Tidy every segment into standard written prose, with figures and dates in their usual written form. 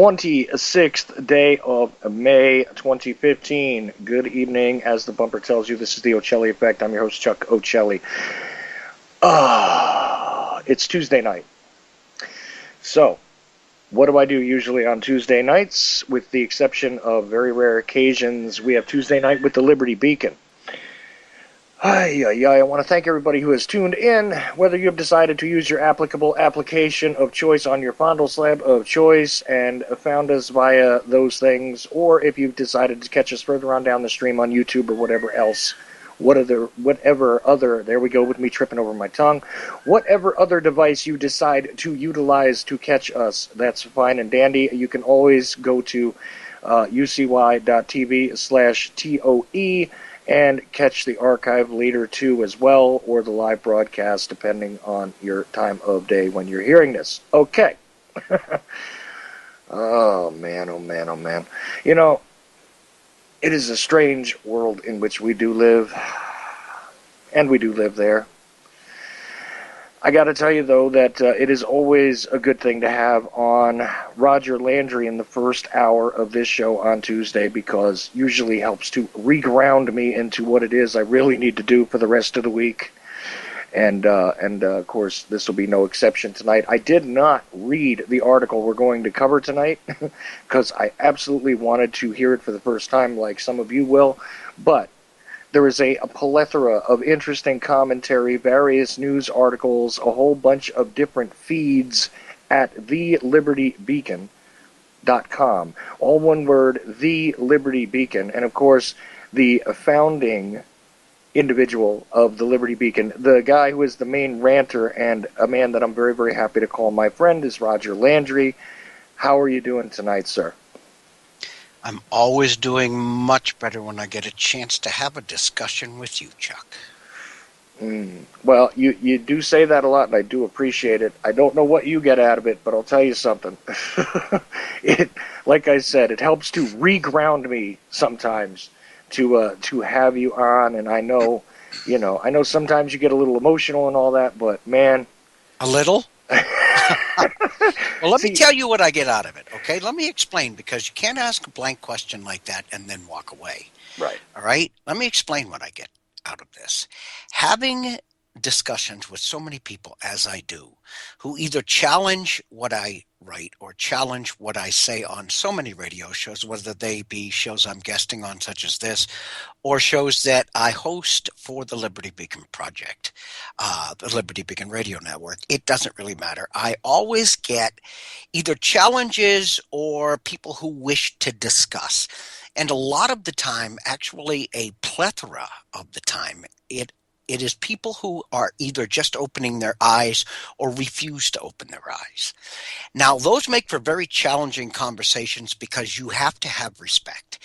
26th day of May 2015. Good evening. As the bumper tells you, this is the Ochelli Effect. I'm your host, Chuck Ochelli. It's Tuesday night. So, what do I do usually on Tuesday nights? With the exception of very rare occasions, we have Tuesday night with the Liberty Beacon. I want to thank everybody who has tuned in, whether you have decided to use your applicable application of choice on your fondle slab of choice and found us via those things, or if you've decided to catch us further on down the stream on YouTube or whatever else, whatever other, there we go with me tripping over my tongue, whatever other device you decide to utilize to catch us, that's fine and dandy. You can always go to ucy.tv/TOE and catch the archive later too as well, or the live broadcast depending on your time of day when you're hearing this. Okay. Oh man. You know, it is a strange world in which we do live, and we do live there. I got to tell you, though, that it is always a good thing to have on Roger Landry in the first hour of this show on Tuesday, because usually helps to reground me into what it is I really need to do for the rest of the week. And of course, this will be no exception tonight. I did not read the article we're going to cover tonight because I absolutely wanted to hear it for the first time, like some of you will. But there is a plethora of interesting commentary, various news articles, a whole bunch of different feeds at thelibertybeacon.com. All one word, The Liberty Beacon. And of course, the founding individual of the Liberty Beacon, the guy who is the main ranter and a man that I'm very, very happy to call my friend, is Roger Landry. How are you doing tonight, sir? I'm always doing much better when I get a chance to have a discussion with you, Chuck. Well, you do say that a lot, and I do appreciate it. I don't know what you get out of it, but I'll tell you something. Like I said, it helps to reground me sometimes to have you on, and I know sometimes you get a little emotional and all that, but man, a little. Well, let me tell you what I get out of it, okay? Let me explain, because you can't ask a blank question like that and then walk away. Right. All right? Let me explain what I get out of this. Having discussions with so many people, as I do, who either challenge what I write or challenge what I say on so many radio shows, whether they be shows I'm guesting on such as this, or shows that I host for the Liberty Beacon Project, the Liberty Beacon Radio Network. It doesn't really matter. I always get either challenges or people who wish to discuss. And a lot of the time, actually a plethora of the time, it It is people who are either just opening their eyes or refuse to open their eyes. Now, those make for very challenging conversations because you have to have respect.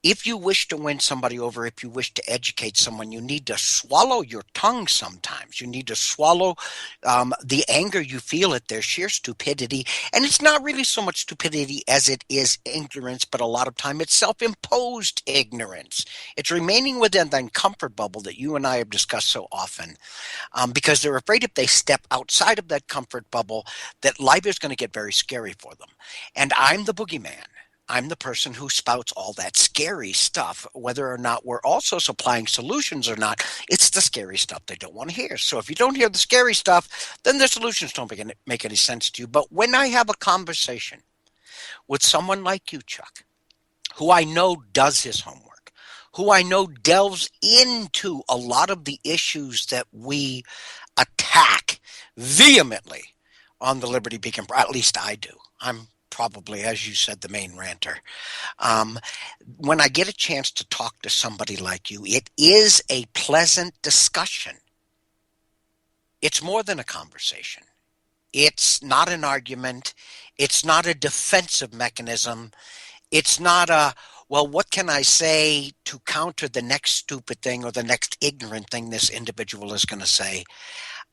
If you wish to win somebody over, if you wish to educate someone, you need to swallow your tongue sometimes. You need to swallow the anger you feel at their sheer stupidity. And it's not really so much stupidity as it is ignorance, but a lot of time it's self-imposed ignorance. It's remaining within that comfort bubble that you and I have discussed so often, because they're afraid if they step outside of that comfort bubble, that life is going to get very scary for them. And I'm the boogeyman. I'm the person who spouts all that scary stuff, whether or not we're also supplying solutions or not. It's the scary stuff they don't want to hear. So if you don't hear the scary stuff, then the solutions don't make any sense to you. But when I have a conversation with someone like you, Chuck, who I know does his homework, who I know delves into a lot of the issues that we attack vehemently on the Liberty Beacon, at least I do. I'm probably, as you said, the main ranter. Um, when I get a chance to talk to somebody like you, it is a pleasant discussion. It's more than a conversation. It's not an argument. It's not a defensive mechanism. It's not a, well, what can I say to counter the next stupid thing or the next ignorant thing this individual is going to say?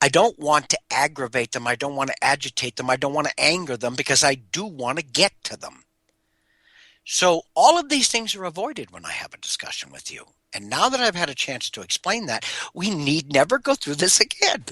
I don't want to aggravate them. I don't want to agitate them. I don't want to anger them because I do want to get to them. So all of these things are avoided when I have a discussion with you. And now that I've had a chance to explain that, we need never go through this again.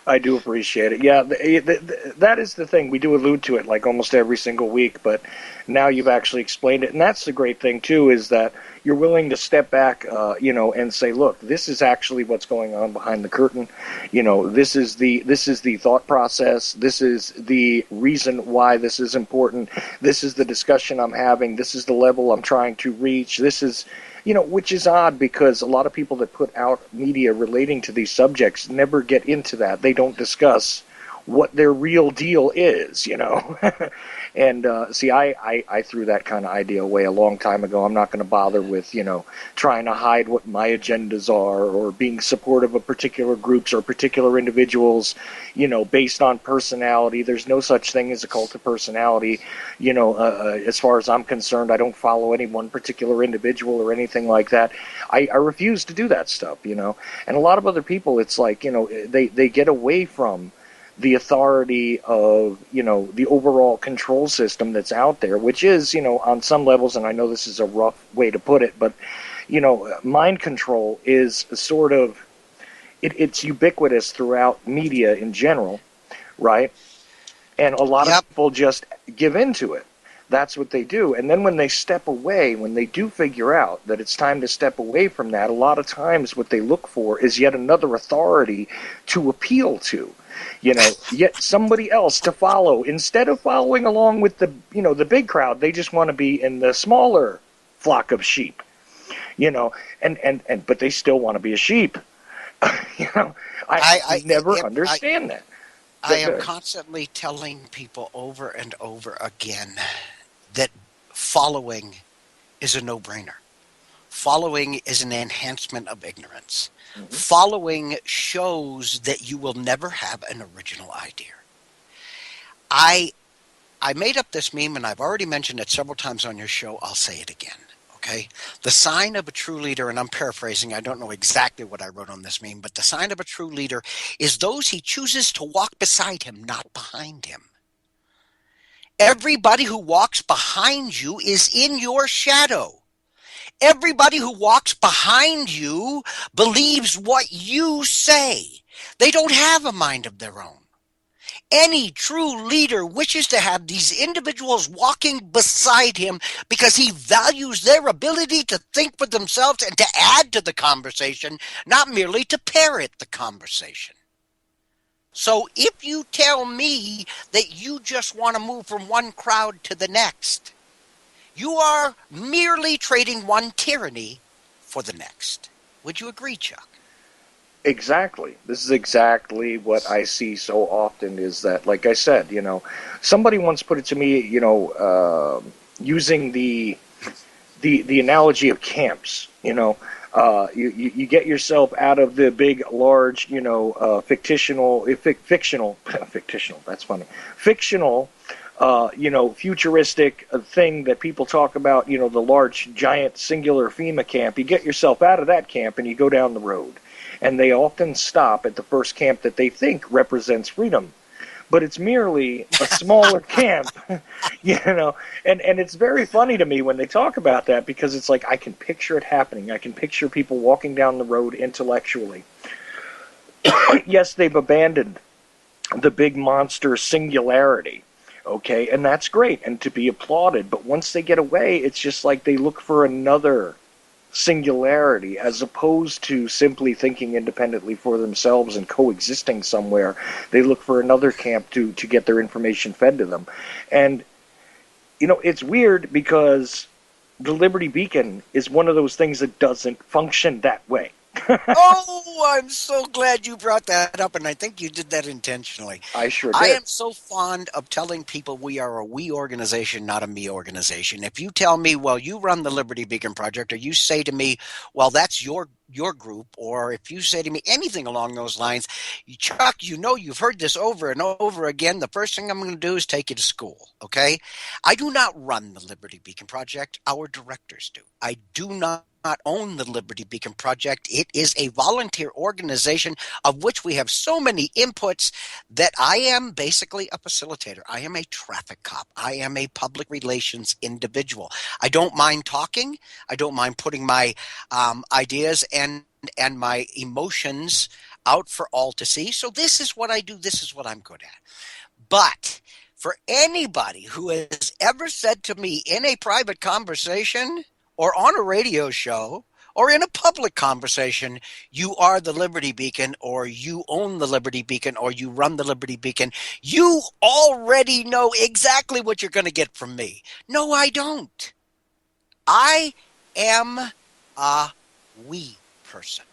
I do appreciate it. Yeah, that is the thing. We do allude to it like almost every single week, but now you've actually explained it, and that's the great thing too, is that you're willing to step back, and say, look, this is actually what's going on behind the curtain. This is the thought process. This is the reason why this is important. This is the discussion I'm having. This is the level I'm trying to reach. This is which is odd because a lot of people that put out media relating to these subjects never get into that. They don't discuss what their real deal is, And see, I threw that kind of idea away a long time ago. I'm not going to bother with, trying to hide what my agendas are or being supportive of particular groups or particular individuals, based on personality. There's no such thing as a cult of personality. As far as I'm concerned, I don't follow any one particular individual or anything like that. I refuse to do that stuff, And a lot of other people, it's like, they get away from the authority of, the overall control system that's out there, which is, on some levels, and I know this is a rough way to put it, but, mind control is sort of, it's ubiquitous throughout media in general, right? And a lot of people just give into it. That's what they do. And then when they step away, when they do figure out that it's time to step away from that, a lot of times what they look for is yet another authority to appeal to. Yet somebody else to follow. Instead of following along with the big crowd, they just want to be in the smaller flock of sheep. But they still want to be a sheep. I never understand that. I am constantly telling people over and over again that following is a no-brainer. Following is an enhancement of ignorance. Mm-hmm. Following shows that you will never have an original idea. I made up this meme, and I've already mentioned it several times on your show. I'll say it again. Okay? The sign of a true leader, and I'm paraphrasing, I don't know exactly what I wrote on this meme, but the sign of a true leader is those he chooses to walk beside him, not behind him. Everybody who walks behind you is in your shadow. Everybody who walks behind you believes what you say. They don't have a mind of their own. Any true leader wishes to have these individuals walking beside him because he values their ability to think for themselves and to add to the conversation, not merely to parrot the conversation. So if you tell me that you just want to move from one crowd to the next, you are merely trading one tyranny for the next. Would you agree, Chuck? Exactly. This is exactly what I see so often is that, like I said, somebody once put it to me, using the the analogy of camps. You get yourself out of the big, large, fictional, fictional. That's funny. Fictional, futuristic thing that people talk about. The large, giant, singular FEMA camp. You get yourself out of that camp and you go down the road, and they often stop at the first camp that they think represents freedom, but it's merely a smaller camp, and it's very funny to me when they talk about that, because it's like I can picture it happening. I can picture people walking down the road intellectually. Yes, they've abandoned the big monster singularity, okay, and that's great and to be applauded, but once they get away, it's just like they look for another singularity, as opposed to simply thinking independently for themselves and coexisting somewhere. They look for another camp to get their information fed to them. And it's weird, because the Liberty Beacon is one of those things that doesn't function that way. Oh, I'm so glad you brought that up, and I think you did that intentionally. I sure I did. am so fond of telling people we are a we organization, not a me organization. If you tell me, well, you run the Liberty Beacon Project, or you say to me, well, that's your group, or if you say to me anything along those lines, Chuck, you've heard this over and over again. The first thing I'm going to do is take you to school, okay? I do not run the Liberty Beacon Project. Our directors do. I do not own the Liberty Beacon Project. It is a volunteer organization of which we have so many inputs that I am basically a facilitator. I am a traffic cop. I am a public relations individual. I don't mind talking. I don't mind putting my ideas and my emotions out for all to see. So this is what I do. This is what I'm good at. But for anybody who has ever said to me in a private conversation or on a radio show or in a public conversation, you are the Liberty Beacon, or you own the Liberty Beacon, or you run the Liberty Beacon, you already know exactly what you're going to get from me. No, I don't. I am a we person.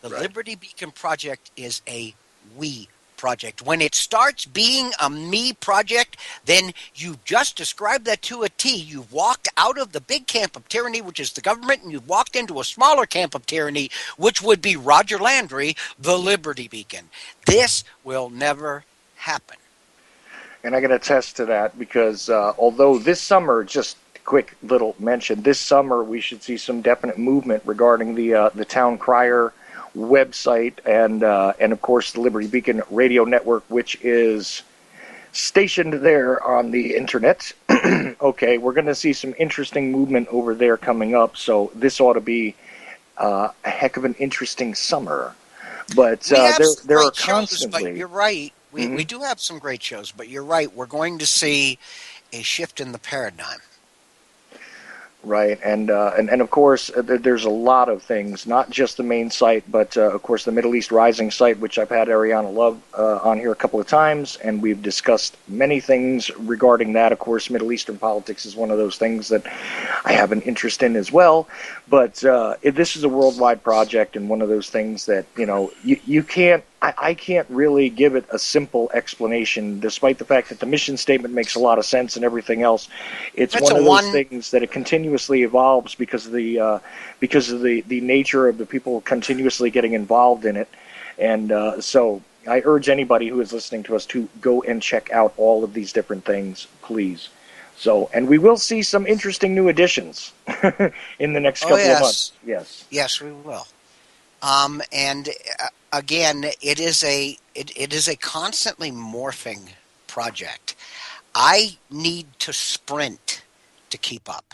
The Right. Liberty Beacon Project is a we project. When it starts being a me project, then you just described that to a T. You've walked out of the big camp of tyranny, which is the government, and you've walked into a smaller camp of tyranny, which would be Roger Landry, the Liberty Beacon. This will never happen. And I can attest to that, because although this summer, just a quick little mention, this summer we should see some definite movement regarding the Town Crier website, and of course the Liberty Beacon radio network, which is stationed there on the internet. Okay, we're going to see some interesting movement over there coming up, so this ought to be a heck of an interesting summer. But We have some there are great shows, but constantly. you're right. We Mhm. do have some great shows, but you're right. We're going to see a shift in the paradigm. Right, and of course there's a lot of things, not just the main site, but of course the Middle East Rising site, which I've had Ariana Love on here a couple of times, and we've discussed many things regarding that. Of course, Middle Eastern politics is one of those things that I have an interest in as well. But this is a worldwide project, and one of those things that you can't. I can't really give it a simple explanation, despite the fact that the mission statement makes a lot of sense and everything else. It's That's one a of those one. things that it continuously evolves because of the nature of the people continuously getting involved in it, and so I urge anybody who is listening to us to go and check out all of these different things, please. So, and we will see some interesting new additions in the next Oh couple of yes, months. Yes. yes, we will. And again, it is a constantly morphing project. I need to sprint to keep up.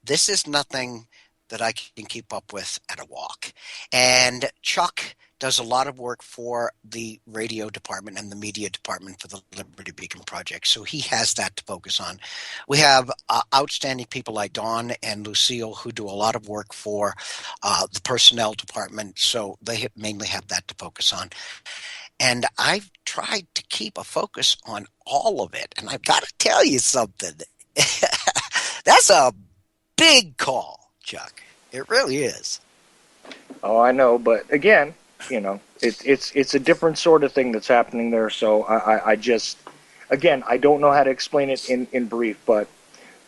This is nothing that I can keep up with at a walk. And Chuck does a lot of work for the radio department and the media department for the Liberty Beacon Project. So he has that to focus on. We have outstanding people like Dawn and Lucille who do a lot of work for the personnel department. So they mainly have that to focus on. And I've tried to keep a focus on all of it. And I've got to tell you something. That's a big call, Chuck. It really is. Oh, I know, but again, it's a different sort of thing that's happening there. So I just, again, I don't know how to explain it in brief, but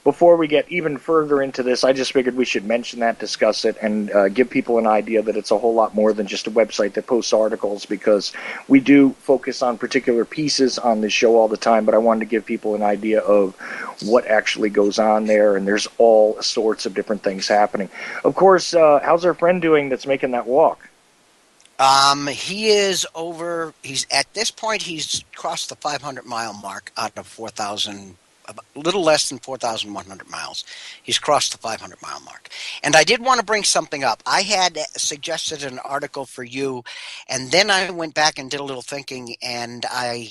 before we get even further into this, I just figured we should mention that, discuss it, and give people an idea that it's a whole lot more than just a website that posts articles, because we do focus on particular pieces on this show all the time, but I wanted to give people an idea of what actually goes on there, and there's all sorts of different things happening. Of course, how's our friend doing that's making that walk? He is over. He's at this point. He's crossed the 500-mile mark out of 4,000, a little less than 4,100 miles. He's crossed the 500-mile mark. And I did want to bring something up. I had suggested an article for you, and then I went back and did a little thinking, and I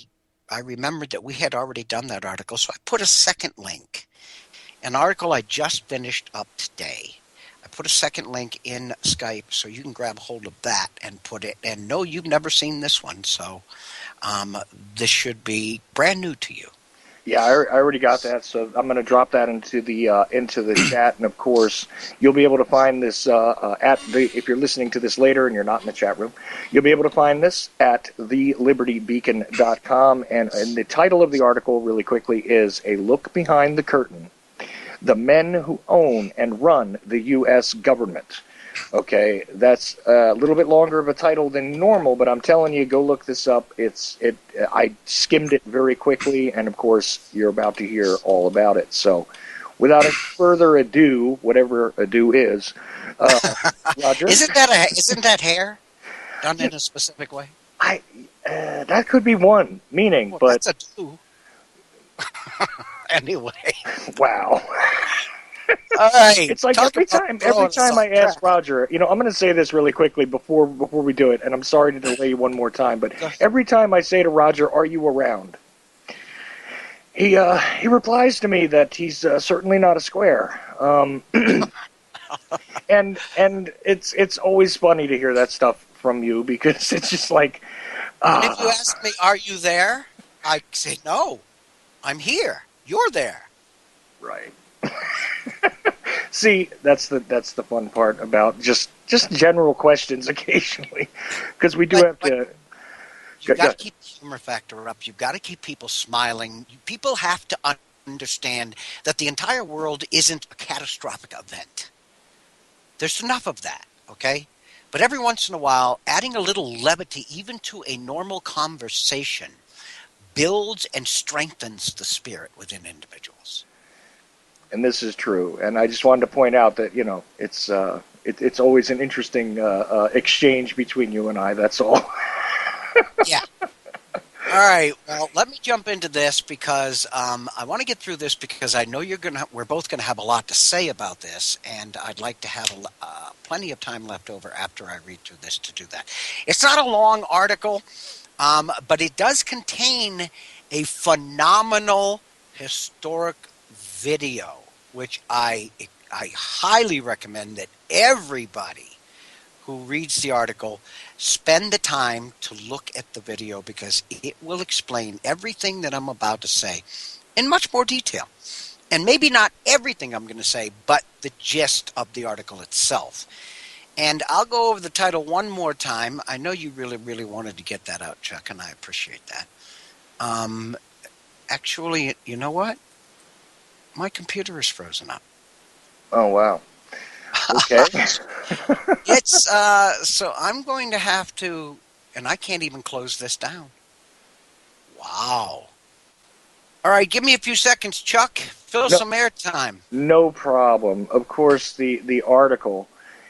remembered that we had already done that article, so I put a second link. An article I just finished up today. I put a second link in Skype so you can grab hold of that and put it. And no, you've never seen this one, so this should be brand new to you. Yeah, I already got that, so I'm going to drop that into the chat, and of course, you'll be able to find this if you're listening to this later and you're not in the chat room, you'll be able to find this at thelibertybeacon.com, and the title of the article, really quickly, is "A Look Behind the Curtain: The Men Who Own and Run the U.S. Government." Okay, that's a little bit longer of a title than normal, but I'm telling you, go look this up. I skimmed it very quickly, and of course, you're about to hear all about it. So, without further ado, whatever ado is, Roger. Isn't that hair done in a specific way? That could be one meaning, Well, but that's a two. Anyway. Wow. All right. It's like every time I ask Roger, I'm going to say this really quickly before we do it, and I'm sorry to delay you one more time, but every time I say to Roger, "Are you around?" he replies to me that he's certainly not a square. And it's always funny to hear that stuff from you, because it's just like. And if you ask me, "Are you there?" I say, "No, I'm here. You're there." Right. See, that's the fun part about just general questions occasionally, because we do have to. You've got to keep the humor factor up. You've got to keep people smiling. People have to understand that the entire world isn't a catastrophic event. There's enough of that, okay? But every once in a while, adding a little levity even to a normal conversation builds and strengthens the spirit within individuals. And this is true. And I just wanted to point out that it's always an interesting exchange between you and I. That's all. Yeah. All right. Well, let me jump into this, because I want to get through this, because I know we're both going to have a lot to say about this, and I'd like to have plenty of time left over after I read through this to do that. It's not a long article, but it does contain a phenomenal historic video, which I highly recommend that everybody who reads the article spend the time to look at the video, because it will explain everything that I'm about to say in much more detail. And maybe not everything I'm going to say, but the gist of the article itself. And I'll go over the title one more time. I know you really, really wanted to get that out, Chuck, and I appreciate that. Actually, you know what? My computer is frozen up. Oh, wow. Okay. It's so I'm going to have to, and I can't even close this down. Wow. All right, give me a few seconds, Chuck. Fill some airtime. No problem. Of course, the article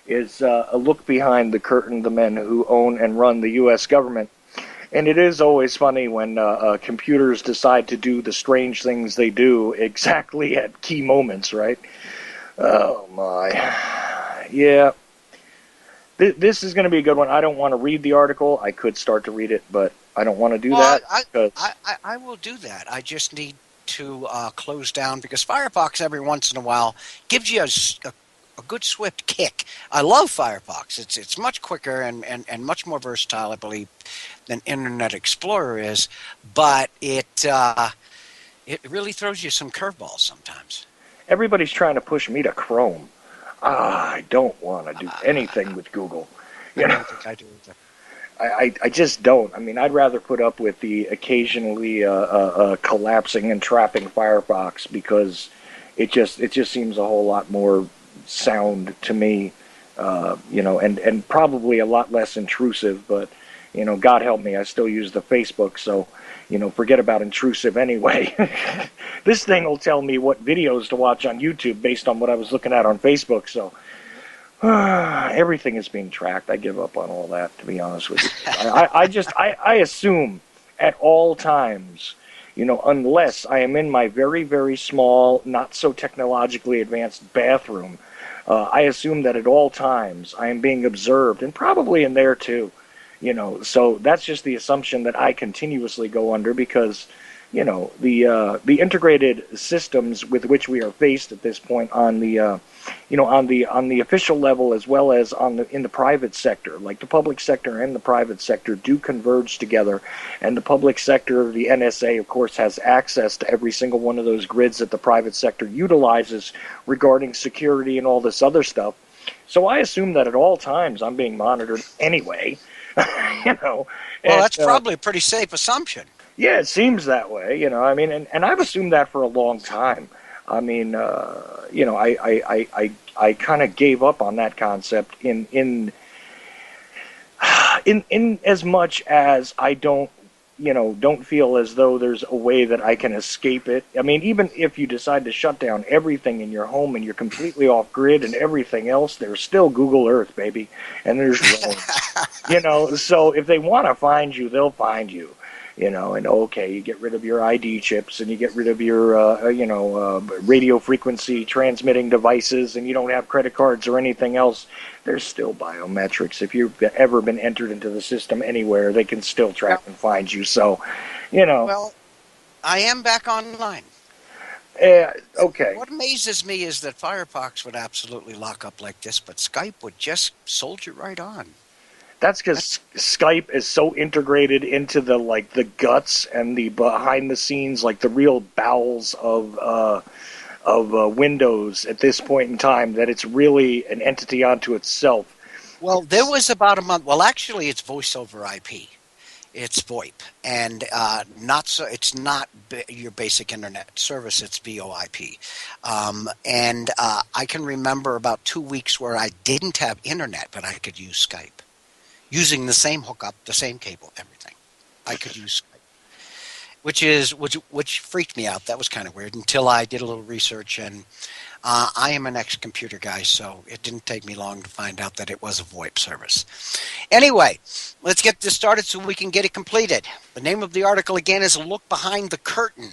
is a look behind the curtain: the men who own and run the U.S. government. And it is always funny when computers decide to do the strange things they do exactly at key moments, right? Oh, my. Yeah. This is going to be a good one. I don't want to read the article. I could start to read it, but I don't want to do that. I will do that. I just need to close down, because Firefox every once in a while gives you a good swift kick. I love Firefox. It's much quicker and much more versatile, I believe, than Internet Explorer is, but it really throws you some curveballs sometimes. Everybody's trying to push me to Chrome. I don't want to do anything with Google. I don't think I do either. I just don't. I mean, I'd rather put up with the occasionally collapsing and trapping Firefox, because it just seems a whole lot more sound to me, and probably a lot less intrusive. But God help me, I still use the Facebook, so forget about intrusive anyway. This thing will tell me what videos to watch on YouTube based on what I was looking at on Facebook. So everything is being tracked. I give up on all that, to be honest with you. I assume at all times, unless I am in my very, very small, not so technologically advanced bathroom, I assume that at all times I am being observed, and probably in there too. So that's just the assumption that I continuously go under, because the integrated systems with which we are faced at this point on the on the official level, as well as in the private sector, like the public sector and the private sector do converge together. And the public sector, the NSA, of course, has access to every single one of those grids that the private sector utilizes regarding security and all this other stuff. So I assume that at all times I'm being monitored anyway. you know, Well, and that's probably a pretty safe assumption. yeah, it seems that way. I mean, and I've assumed that for a long time. I mean, I kind of gave up on that concept in as much as I don't feel as though there's a way that I can escape it. I mean, even if you decide to shut down everything in your home and you're completely off grid and everything else, there's still Google Earth, baby, and there's drones. So if they want to find you, they'll find you. And okay, you get rid of your ID chips and you get rid of your, radio frequency transmitting devices, and you don't have credit cards or anything else. There's still biometrics. If you've ever been entered into the system anywhere, they can still track and find you. So, you know, Well, I am back online. okay. What amazes me is that Firefox would absolutely lock up like this, but Skype would just soldier right on. That's because That's Skype is so integrated into the guts and the behind the scenes, like the real bowels of Windows at this point in time, that it's really an entity unto itself. well, there was about a month. Well, actually, it's voice over IP. It's VoIP, and not so. It's not your basic internet service. It's VoIP, and I can remember about 2 weeks where I didn't have internet, but I could use Skype using the same hookup, the same cable, everything. I could use Skype, which freaked me out. That was kind of weird until I did a little research, and I am an ex-computer guy, so it didn't take me long to find out that it was a VoIP service. Anyway, let's get this started so we can get it completed. The name of the article again is "A Look Behind the Curtain: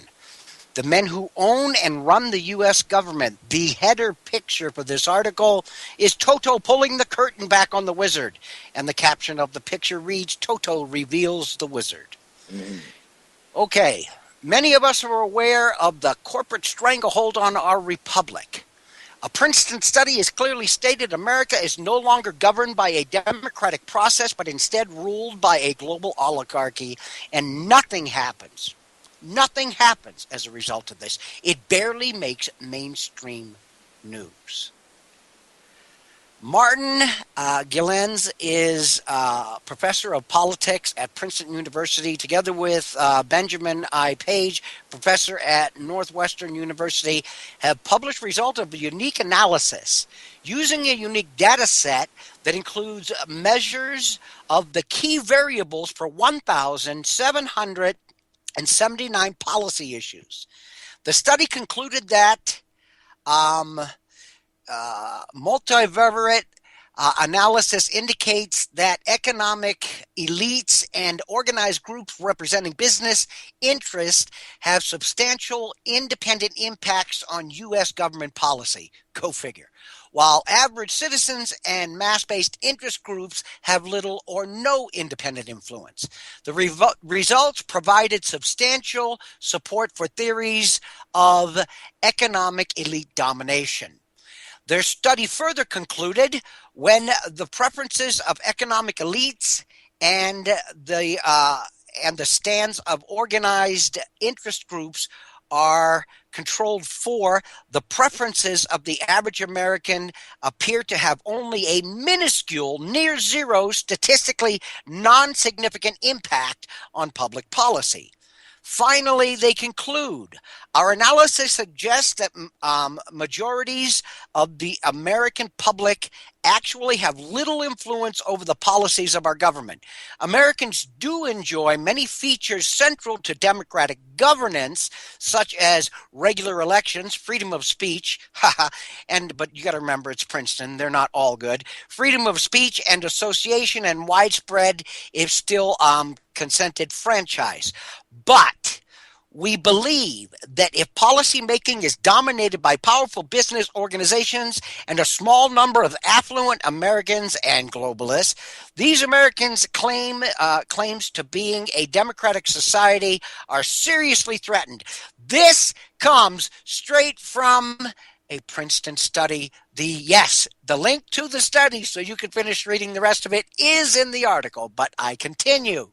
The Men Who Own and Run the U.S. Government." The header picture for this article is Toto pulling the curtain back on the wizard, and the caption of the picture reads, "Toto reveals the wizard." Mhm. Okay, many of us are aware of the corporate stranglehold on our republic. A Princeton study has clearly stated America is no longer governed by a democratic process, but instead ruled by a global oligarchy, and nothing happens. Nothing happens as a result of this. It barely makes mainstream news. Martin Gilens is professor of politics at Princeton University, together with Benjamin I. Page, professor at Northwestern University, have published results of a unique analysis using a unique data set that includes measures of the key variables for 1,779 policy issues. The study concluded that um, multivariate analysis indicates that economic elites and organized groups representing business interests have substantial independent impacts on U.S. government policy. Go figure. While average citizens and mass-based interest groups have little or no independent influence. The results provided substantial support for theories of economic elite domination. Their study further concluded when the preferences of economic elites and the stands of organized interest groups are controlled for, the preferences of the average American appear to have only a minuscule, near zero, statistically non-significant impact on public policy. Finally, they conclude, our analysis suggests that majorities of the American public actually have little influence over the policies of our government. Americans do enjoy many features central to democratic governance, such as regular elections, freedom of speech, but you got to remember it's Princeton, they're not all good. Freedom of speech and association and widespread, if still consented franchise. But we believe that if policymaking is dominated by powerful business organizations and a small number of affluent Americans and globalists, these Americans' claims to being a democratic society are seriously threatened. This comes straight from a Princeton study. The link to the study, so you can finish reading the rest of it, is in the article, but I continue.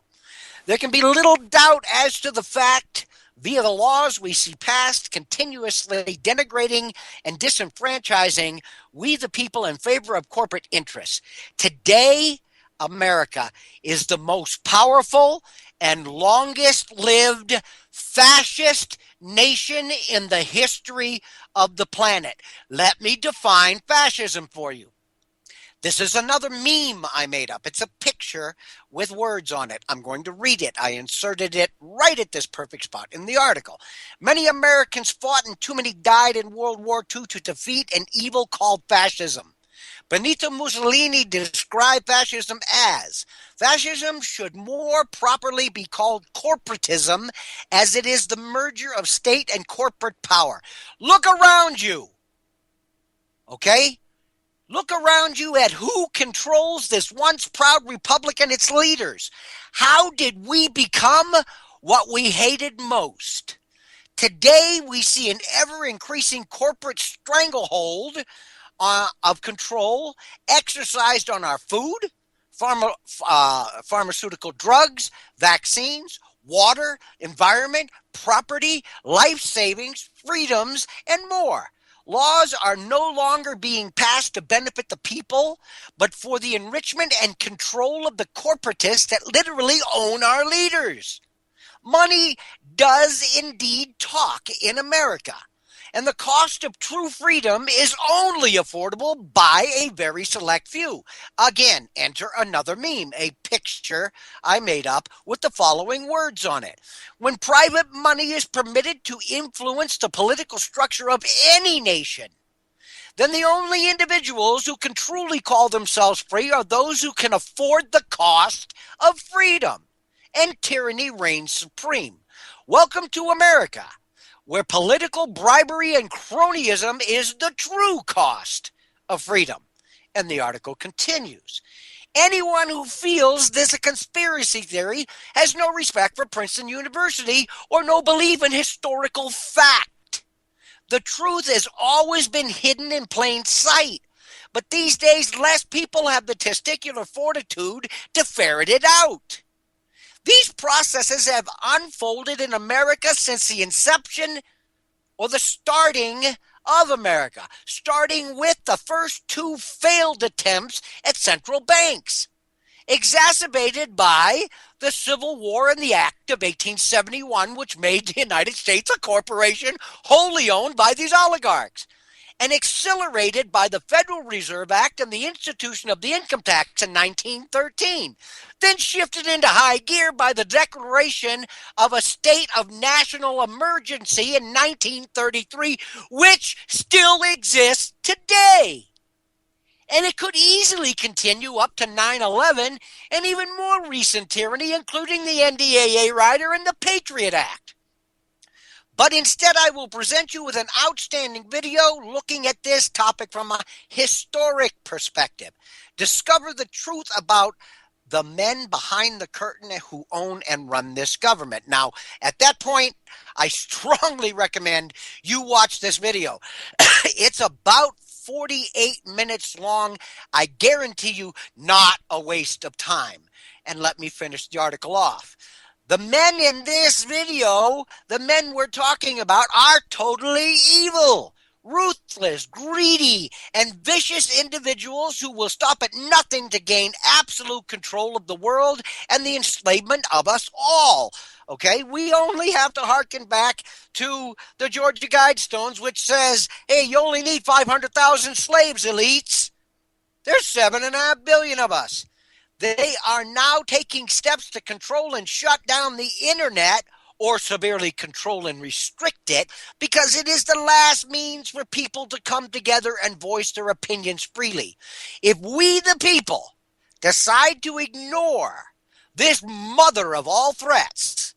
There can be little doubt as to the fact, via the laws we see passed continuously denigrating and disenfranchising we the people in favor of corporate interests. Today, America is the most powerful and longest lived fascist nation in the history of the planet. Let me define fascism for you. This is another meme I made up. It's a picture with words on it. I'm going to read it. I inserted it right at this perfect spot in the article. Many Americans fought and too many died in World War II to defeat an evil called fascism. Benito Mussolini described fascism as, fascism should more properly be called corporatism, as it is the merger of state and corporate power. Look around you. Okay? Look around you at who controls this once proud republic and its leaders. How did we become what we hated most? Today, we see an ever-increasing corporate stranglehold of control exercised on our food, pharmaceutical drugs, vaccines, water, environment, property, life savings, freedoms, and more. Laws are no longer being passed to benefit the people, but for the enrichment and control of the corporatists that literally own our leaders. Money does indeed talk in America, and the cost of true freedom is only affordable by a very select few. Again, enter another meme, a picture I made up with the following words on it. When private money is permitted to influence the political structure of any nation, then the only individuals who can truly call themselves free are those who can afford the cost of freedom, and tyranny reigns supreme. Welcome to America, where political bribery and cronyism is the true cost of freedom. And the article continues. Anyone who feels this a conspiracy theory has no respect for Princeton University or no belief in historical fact. The truth has always been hidden in plain sight, but these days less people have the testicular fortitude to ferret it out. These processes have unfolded in America since the inception or the starting of America, starting with the first two failed attempts at central banks, exacerbated by the Civil War and the Act of 1871, which made the United States a corporation wholly owned by these oligarchs, and accelerated by the Federal Reserve Act and the institution of the income tax in 1913, then shifted into high gear by the declaration of a state of national emergency in 1933, which still exists today. And it could easily continue up to 9/11 and even more recent tyranny, including the NDAA rider and the Patriot Act. But instead, I will present you with an outstanding video looking at this topic from a historic perspective. Discover the truth about the men behind the curtain who own and run this government. Now, at that point, I strongly recommend you watch this video. It's about 48 minutes long. I guarantee you, not a waste of time. And let me finish the article off. The men in this video, the men we're talking about, are totally evil. ruthless, greedy, and vicious individuals who will stop at nothing to gain absolute control of the world and the enslavement of us all. Okay, we only have to hearken back to the Georgia Guidestones, which says, hey, you only need 500,000 slaves, elites. There's 7.5 billion of us. They are now taking steps to control and shut down the internet or severely control and restrict it because it is the last means for people to come together and voice their opinions freely. If we, the people, decide to ignore this mother of all threats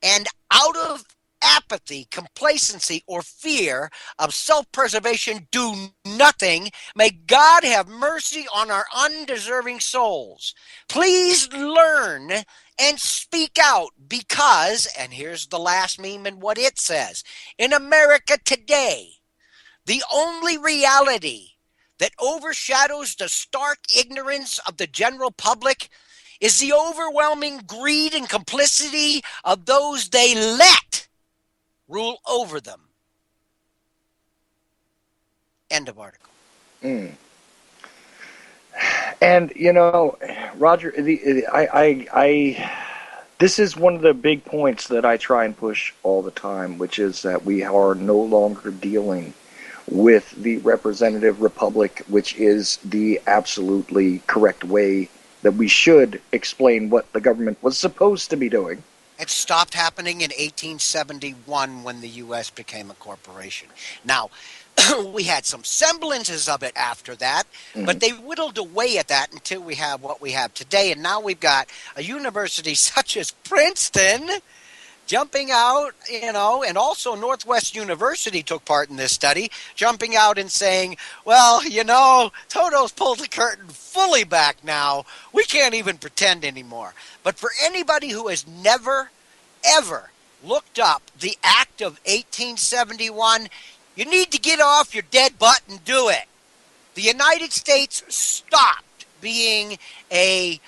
and out of apathy, complacency, or fear of self-preservation do nothing, may God have mercy on our undeserving souls. Please learn and speak out because, and here's the last meme and what it says, in America today, the only reality that overshadows the stark ignorance of the general public is the overwhelming greed and complicity of those they let rule over them. End of article. Mm. And you know, Roger, this is one of the big points that I try and push all the time, which is that we are no longer dealing with the representative republic, which is the absolutely correct way that we should explain what the government was supposed to be doing. It stopped happening in 1871 when the U.S. became a corporation. Now, we had some semblances of it after that, but they whittled away at that until we have what we have today. And now we've got a university such as Princeton jumping out, and also Northwest University took part in this study, jumping out and saying, well, Toto's pulled the curtain fully back now. We can't even pretend anymore. But for anybody who has never, ever looked up the Act of 1871, you need to get off your dead butt and do it. The United States stopped being a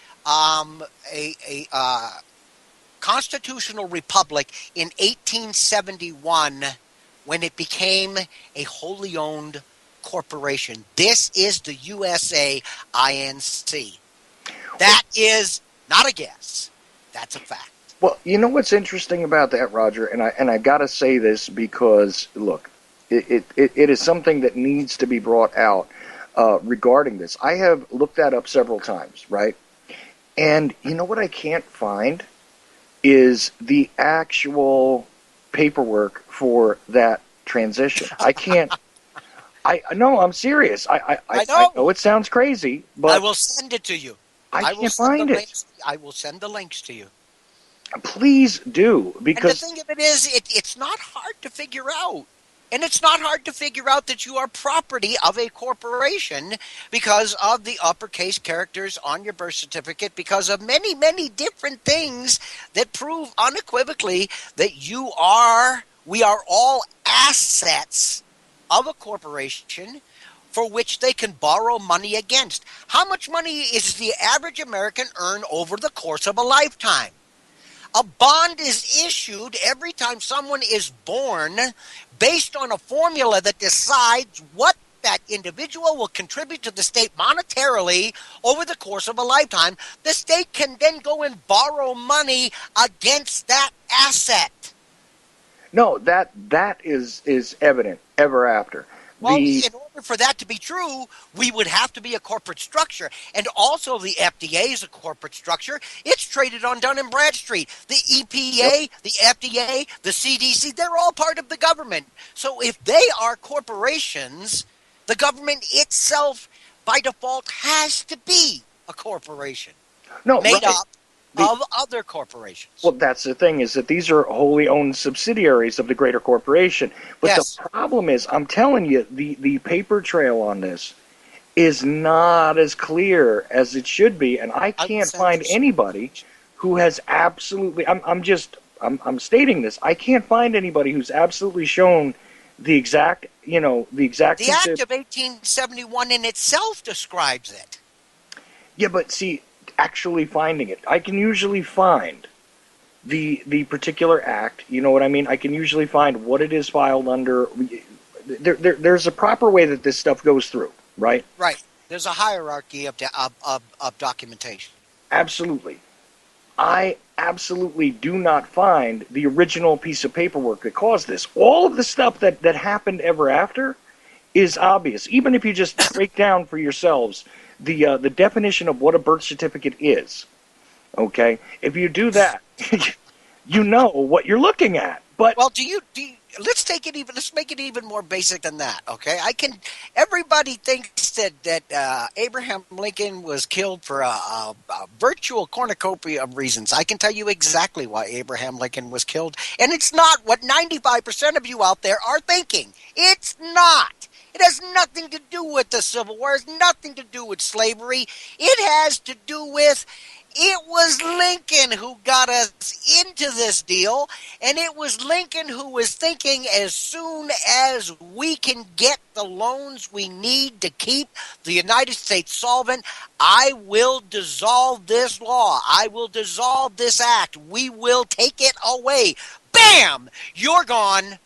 constitutional republic in 1871 when it became a wholly owned corporation. This is the USA Inc. That is not a guess. That's a fact. Well, you know what's interesting about that, Roger, and I got to say this because, look, it is something that needs to be brought out regarding this. I have looked that up several times, right? And you know what I can't find is the actual paperwork for that transition. I can't. No, I'm serious. I know it sounds crazy, but I will send it to you. I can't find it. I will send the links to you. Please do, because and the thing of it is, it's not hard to figure out. And it's not hard to figure out that you are property of a corporation because of the uppercase characters on your birth certificate, because of many, many different things that prove unequivocally that we are all assets of a corporation for which they can borrow money against. How much money is the average American earn over the course of a lifetime? A bond is issued every time someone is born based on a formula that decides what that individual will contribute to the state monetarily over the course of a lifetime. The state can then go and borrow money against that asset. No, that is evident ever after. Well, in order for that to be true, we would have to be a corporate structure. And also the FDA is a corporate structure. It's traded on Dun & Bradstreet. The EPA, the FDA, the CDC, they're all part of the government. So if they are corporations, the government itself, by default, has to be a corporation made up of other corporations. Well, that's the thing, is that these are wholly owned subsidiaries of the greater corporation. But yes. The problem is, I'm telling you, the paper trail on this is not as clear as it should be, and I can't find anybody who has absolutely. I'm stating this. I can't find anybody who's absolutely shown the exact. The Act of 1871 in itself describes it. Yeah, but see, actually finding it, I can usually find the particular act. You know what I mean? I can usually find what it is filed under. there's a proper way that this stuff goes through, right? Right. There's a hierarchy of documentation. Absolutely. I absolutely do not find the original piece of paperwork that caused this. All of the stuff that happened ever after is obvious. Even if you just break down for yourselves the definition of what a birth certificate is, okay? If you do that, you know what you're looking at. But Well, let's make it even more basic than that. Okay, everybody thinks that Abraham Lincoln was killed for a virtual cornucopia of reasons. I can tell you exactly why Abraham Lincoln was killed, and it's not what 95% of you out there are thinking. It's not. It has nothing to do with the Civil War. It has nothing to do with slavery. It has to do with it was Lincoln who got us into this deal, and it was Lincoln who was thinking as soon as we can get the loans we need to keep the United States solvent, I will dissolve this law. I will dissolve this act. We will take it away. Bam! You're gone.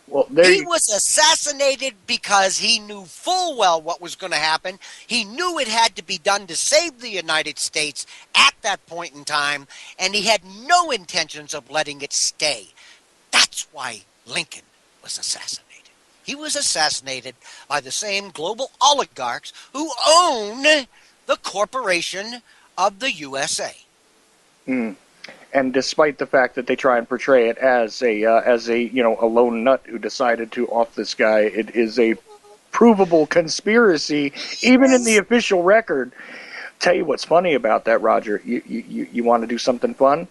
well, He was assassinated because he knew full well what was going to happen. He knew it had to be done to save the United States at that point in time, and he had no intentions of letting it stay. That's why Lincoln was assassinated. He was assassinated by the same global oligarchs who own the corporation of the USA. Mm. And despite the fact that they try and portray it as a a lone nut who decided to off this guy, it is a provable conspiracy, even in the Yes. official record. Tell you what's funny about that, Roger. You want to do something fun?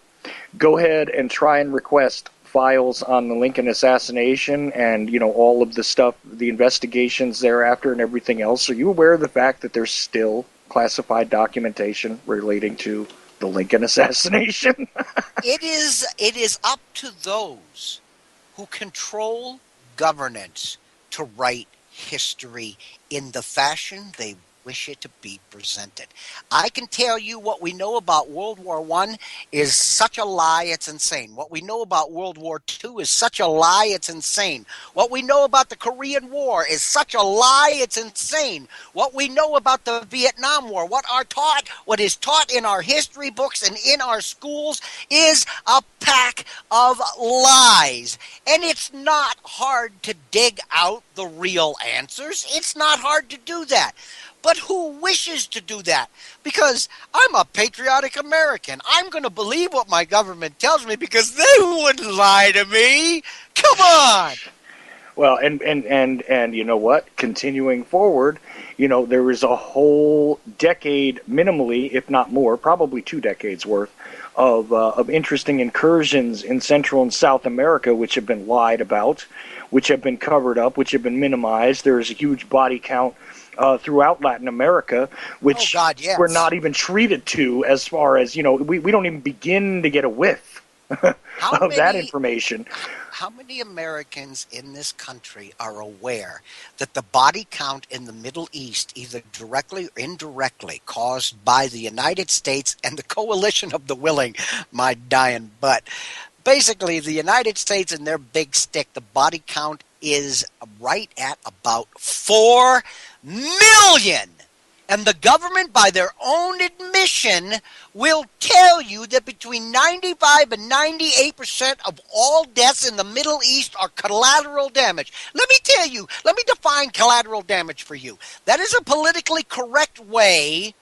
Go ahead and try and request files on the Lincoln assassination and all of the stuff, the investigations thereafter, and everything else. Are you aware of the fact that there's still classified documentation relating to the Lincoln assassination? It is up to those who control governance to write history in the fashion they wish it to be presented. I can tell you what we know about World War I is such a lie, it's insane. What we know about World War II is such a lie, it's insane. What we know about the Korean War is such a lie, it's insane. What we know about the Vietnam War, what is taught in our history books and in our schools is a pack of lies. And it's not hard to dig out the real answers. It's not hard to do that. But who wishes to do that? Because I'm a patriotic American. I'm going to believe what my government tells me because they wouldn't lie to me. Come on. Well, and you know what? Continuing forward, there was a whole decade, minimally, if not more, probably 2 decades worth of interesting incursions in Central and South America, which have been lied about, which have been covered up, which have been minimized. There is a huge body count throughout Latin America, Oh, which God, we're yes. not even treated to, as far as we don't even begin to get a whiff How of that many information. how many Americans in this country are aware that the body count in the Middle East, either directly or indirectly, caused by the United States and the coalition of the willing, my dying butt? Basically, the United States and their big stick, the body count is right at about 4 million. And the government, by their own admission, will tell you that between 95 and 98% of all deaths in the Middle East are collateral damage. Let me define collateral damage for you. That is a politically correct way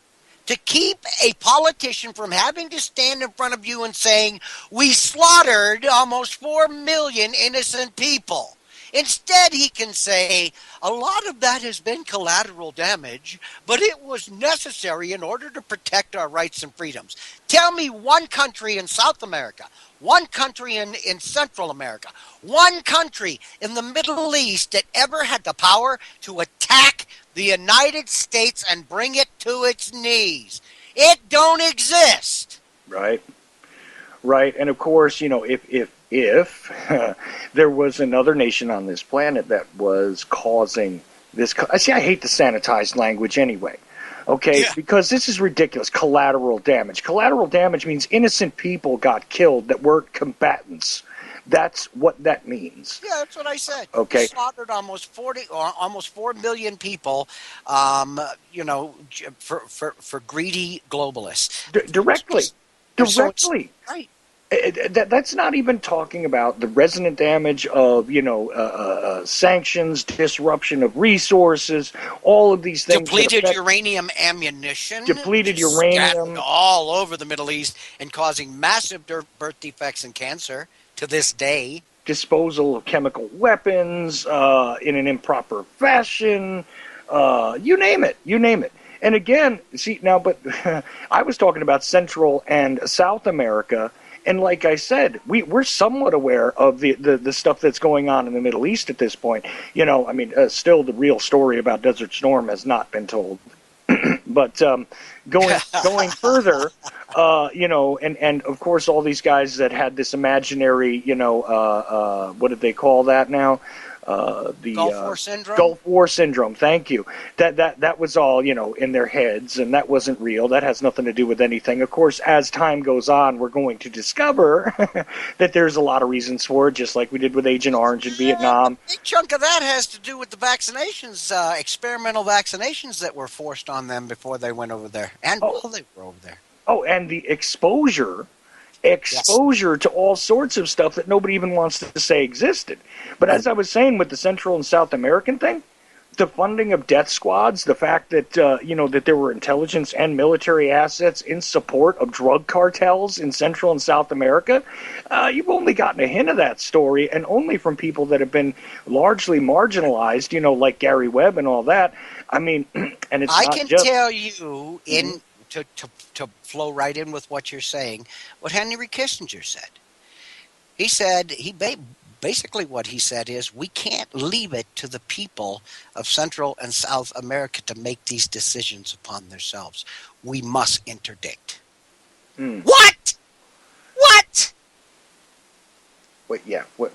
to keep a politician from having to stand in front of you and saying, we slaughtered almost 4 million innocent people. Instead, he can say, a lot of that has been collateral damage, but it was necessary in order to protect our rights and freedoms. Tell me one country in South America, one country in Central America, one country in the Middle East that ever had the power to attack the United States and bring it to its knees. It don't exist. Right. Right, and of course, if there was another nation on this planet that was causing this, see, I hate the sanitized language anyway. Okay, Yeah. because this is ridiculous. Collateral damage. Collateral damage means innocent people got killed that weren't combatants. That's what that means. Yeah, that's what I said. You Okay, slaughtered almost 4 million people, for greedy globalists. directly, And so it's directly. right. That's not even talking about the resonant damage of sanctions, disruption of resources, all of these things that Depleted affect uranium ammunition, depleted just scattered uranium, all over the Middle East and causing massive birth defects and cancer to this day. disposal of chemical weapons in an improper fashion, you name it, you name it. And again, see now, but I was talking about Central and South America, and like I said, we're somewhat aware of the stuff that's going on in the Middle East at this point. I mean, still the real story about Desert Storm has not been told. But going further, and of course all these guys that had this imaginary, what did they call that now? The Gulf War syndrome. Gulf War syndrome. Thank you. That was all in their heads, and that wasn't real. That has nothing to do with anything. Of course, as time goes on, we're going to discover that there's a lot of reasons for it, just like we did with Agent Orange in Yeah, but Vietnam. a big chunk of that has to do with the vaccinations, experimental vaccinations that were forced on them before they went over there and Oh, while they were over there. oh, and the exposure Yes. exposure to all sorts of stuff that nobody even wants to say existed. But Nope. as I was saying with the Central and South American thing, the funding of death squads, the fact that that there were intelligence and military assets in support of drug cartels in Central and South America, you've only gotten a hint of that story, and only from people that have been largely marginalized, like Gary Webb and all that. I mean, and it's I not can just. tell you Mhm. to flow right in with what you're saying, what Henry Kissinger said. He said basically what he said is we can't leave it to the people of Central and South America to make these decisions upon themselves. We must interdict. Mm. What? What? Wait, yeah. What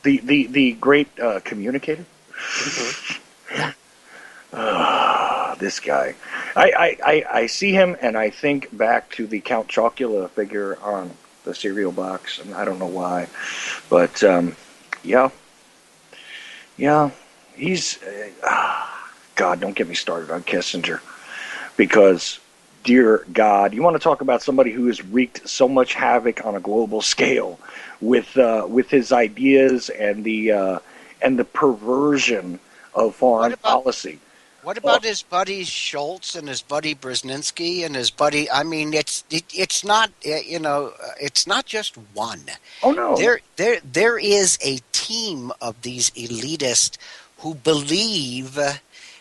the great communicator? Mm-hmm. Yeah. This guy. I see him and I think back to the Count Chocula figure on the cereal box, and I don't know why, but yeah, yeah, he's God. Don't get me started on Kissinger, because dear God, you want to talk about somebody who has wreaked so much havoc on a global scale with his ideas and the perversion of What foreign about policy. What Oh, about his buddy Schultz and his buddy Brzezinski and his buddy? I mean, it's not it's not just one. oh no, no. There is a team of these elitists who believe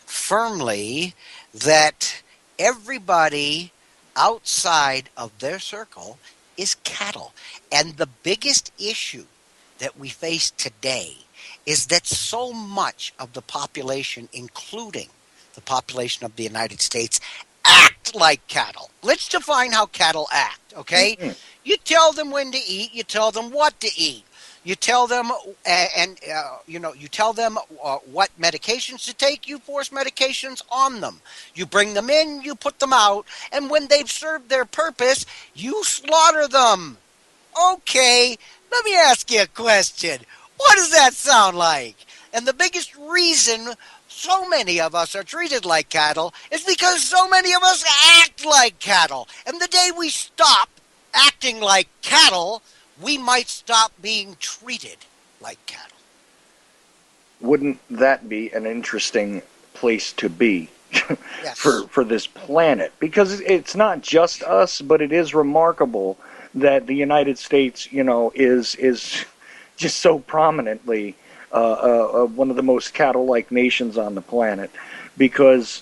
firmly that everybody outside of their circle is cattle, and the biggest issue that we face today is that so much of the population, including the population of the United States, act like cattle. Let's define how cattle act, okay? Mm-mm. You tell them when to eat, you tell them what to eat. You tell them, you tell them what medications to take. You force medications on them. You bring them in, you put them out, and when they've served their purpose, you slaughter them. Okay, let me ask you a question. What does that sound like? And the biggest reason so many of us are treated like cattle is because so many of us act like cattle. And the day we stop acting like cattle, we might stop being treated like cattle. Wouldn't that be an interesting place to be Yes. for this planet? Because it's not just us, but it is remarkable that the United States, is just so prominently one of the most cattle-like nations on the planet. Because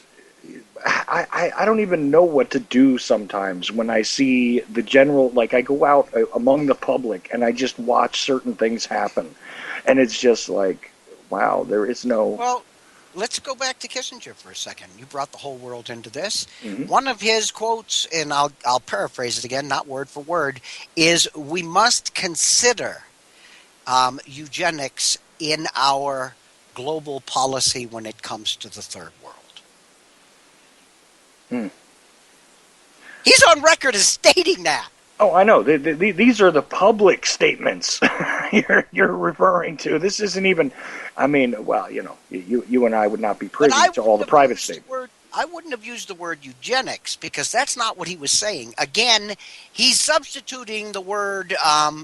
I don't even know what to do sometimes when I see the general, like I go out among the public and I just watch certain things happen. And it's just like, wow, there is no. Well, let's go back to Kissinger for a second. You brought the whole world into this. Mhm. One of his quotes, and I'll paraphrase it again, not word for word, is we must consider eugenics in our global policy when it comes to the third world. Hmm. He's on record as stating that. Oh, I know. These are the public statements. you're referring to. This isn't even. I mean, well, you and I would not be But privy to all the private statements. I wouldn't have used the word eugenics because that's not what he was saying. Again, he's substituting the word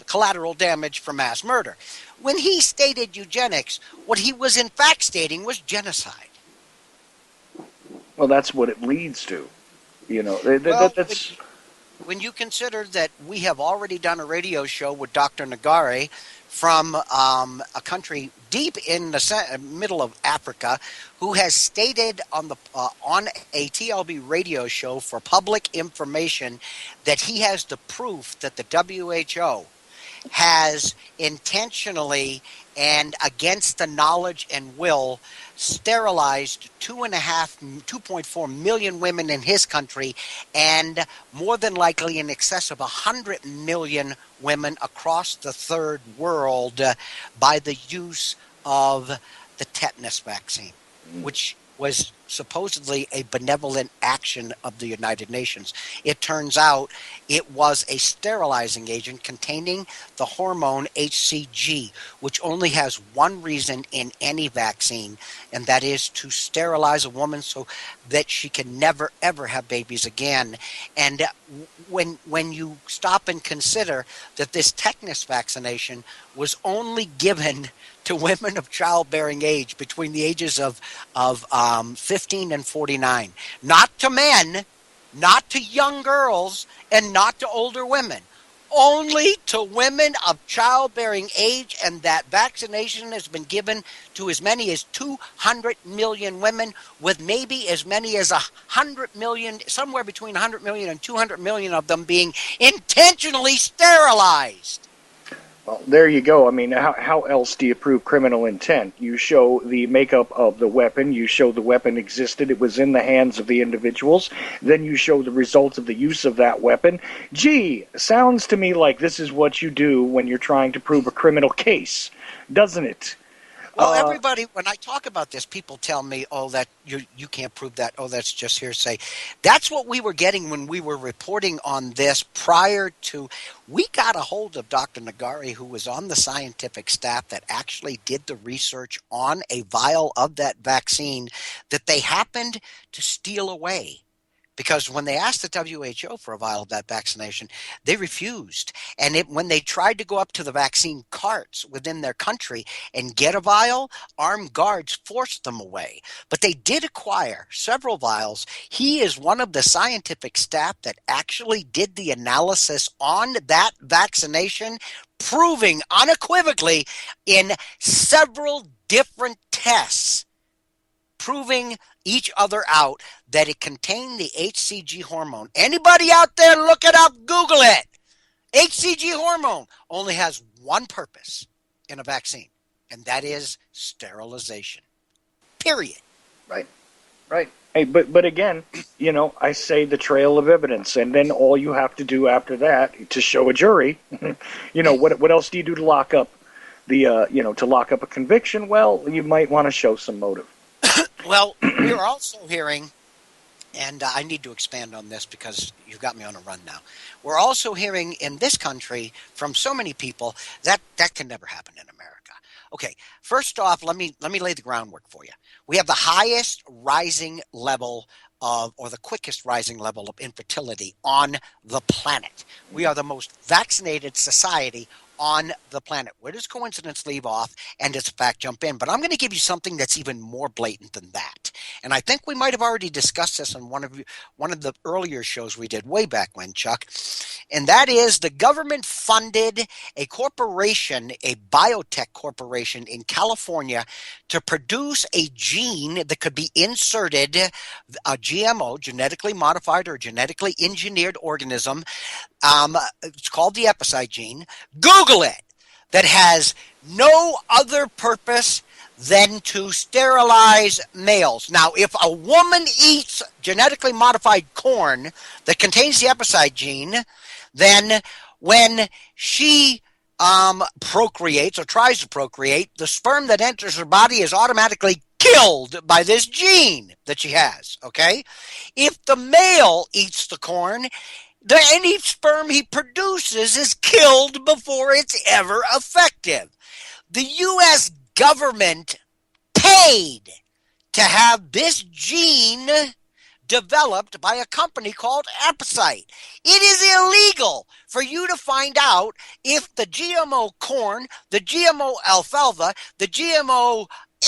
collateral damage for mass murder. When he stated eugenics, what he was in fact stating was genocide. Well, that's what it leads to. Well, That's when you consider that we have already done a radio show with Dr. Nagare from a country deep in the middle of Africa, who has stated on a TLB radio show for public information that he has the proof that the WHO has intentionally and against the knowledge and will sterilized 2.4 million women in his country, and more than likely in excess of 100 million women across the third world by the use of the tetanus vaccine, which was supposedly a benevolent action of the United Nations. It turns out it was a sterilizing agent containing the hormone HCG, which only has one reason in any vaccine, and that is to sterilize a woman so that she can never ever have babies again. And when you stop and consider that this tetanus vaccination was only given to women of childbearing age between the ages of 15 and 49, not to men, not to young girls, and not to older women, only to women of childbearing age, and that vaccination has been given to as many as 200 million women, with maybe as many as 100 million, somewhere between 100 million and 200 million of them being intentionally sterilized. Well, there you go. I mean, how else do you prove criminal intent? You show the makeup of the weapon. You show the weapon existed. It was in the hands of the individuals. Then you show the results of the use of that weapon. Gee, sounds to me like this is what you do when you're trying to prove a criminal case, doesn't it? Well, everybody, when I talk about this, people tell me, "Oh, that you can't prove that. Oh, that's just hearsay." That's what we were getting when we were reporting on this prior to. We got a hold of Dr. Nagari, who was on the scientific staff that actually did the research on a vial of that vaccine that they happened to steal away. Because when they asked the WHO for a vial of that vaccination, they refused. And when they tried to go up to the vaccine carts within their country and get a vial, armed guards forced them away. But they did acquire several vials. He is one of the scientific staff that actually did the analysis on that vaccination, proving unequivocally in several different tests, proving each other out that it contained the HCG hormone. Anybody out there, look it up, Google it. HCG hormone only has one purpose in a vaccine, and that is sterilization. Period. Right, right. Hey, but again, I say the trail of evidence, and then all you have to do after that to show a jury, what else do you do to lock up to lock up a conviction? Well, you might want to show some motive. Well, we are also hearing, and I need to expand on this because you've got me on a run now. We're also hearing in this country from so many people that that can never happen in America. Okay, first off, let me lay the groundwork for you. We have the highest rising level of, or the quickest rising level of infertility on the planet. We are the most vaccinated society on the planet. Where does coincidence leave off and does fact jump in? But I'm going to give you something that's even more blatant than that. And I think we might have already discussed this on one of the earlier shows we did way back when, Chuck. And that is the government funded a corporation, a biotech corporation in California, to produce a gene that could be inserted, a GMO, genetically modified or genetically engineered organism. It's called the epicide gene. Google it. That has no other purpose than to sterilize males. Now, if a woman eats genetically modified corn that contains the epicide gene, then when she procreates or tries to procreate, the sperm that enters her body is automatically killed by this gene that she has, okay? If the male eats the corn, Any sperm he produces is killed before it's ever effective. The U.S. government paid to have this gene developed by a company called Apposite. It is illegal for you to find out if the GMO corn, the GMO alfalfa, the GMO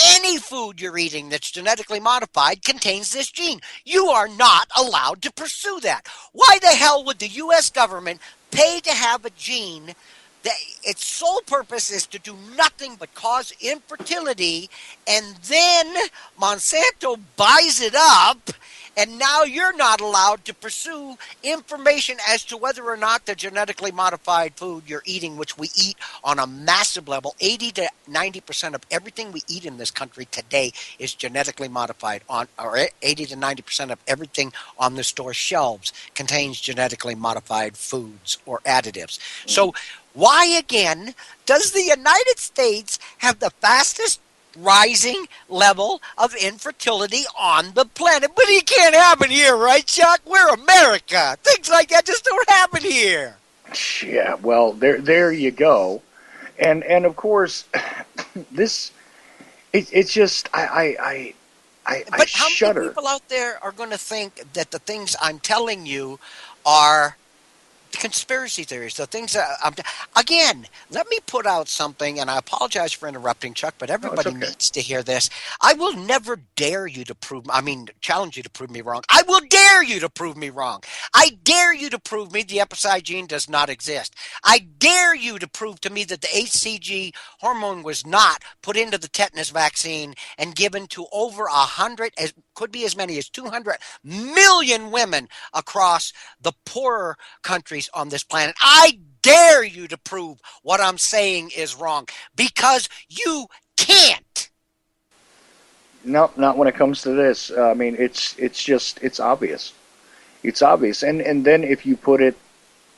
any food you're eating that's genetically modified contains this gene. You are not allowed to pursue that. Why the hell would the U.S. government pay to have a gene that its sole purpose is to do nothing but cause infertility, and then Monsanto buys it up, and now you're not allowed to pursue information as to whether or not the genetically modified food you're eating, which we eat on a massive level, 80 to 90% of everything we eat in this country today is genetically modified, or 80 to 90% of everything on the store shelves contains genetically modified foods or additives. So why again does the United States have the fastest rising level of infertility on the planet? But it can't happen here, right, Chuck? We're America. Things like that just don't happen here. Yeah, well, there you go. And of course, this it's just I But how many shudder. people out there are going to think that the things I'm telling you are conspiracy theories, the things that again, let me put out something, and I apologize for interrupting, Chuck, but No, it's everybody okay. needs to hear this. I will never dare you to challenge you to prove me wrong. I will dare you to prove me wrong. I dare you to prove me the epicide gene does not exist. I dare you to prove to me that the HCG hormone was not put into the tetanus vaccine and given to over 100, as could be as many as 200 million women across the poorer countries on this planet. I dare you to prove what I'm saying is wrong, because you can't. No, not when it comes to this. I mean, it's just it's obvious. It's obvious, and then if you put it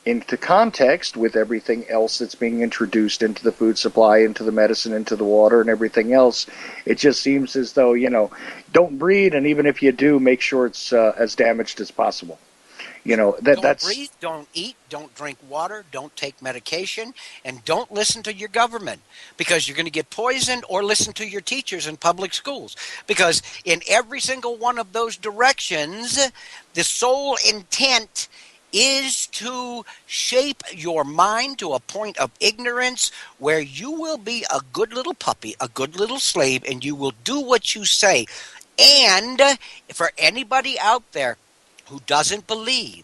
into context with everything else that's being introduced into the food supply, into the medicine, into the water, and everything else, it just seems as though, don't breed, and even if you do, make sure it's as damaged as possible. Don't That's breathe, don't eat, don't drink water, don't take medication, and don't listen to your government, because you're going to get poisoned, or listen to your teachers in public schools. Because in every single one of those directions, the sole intent is to shape your mind to a point of ignorance where you will be a good little puppy, a good little slave, and you will do what you say. And for anybody out there who doesn't believe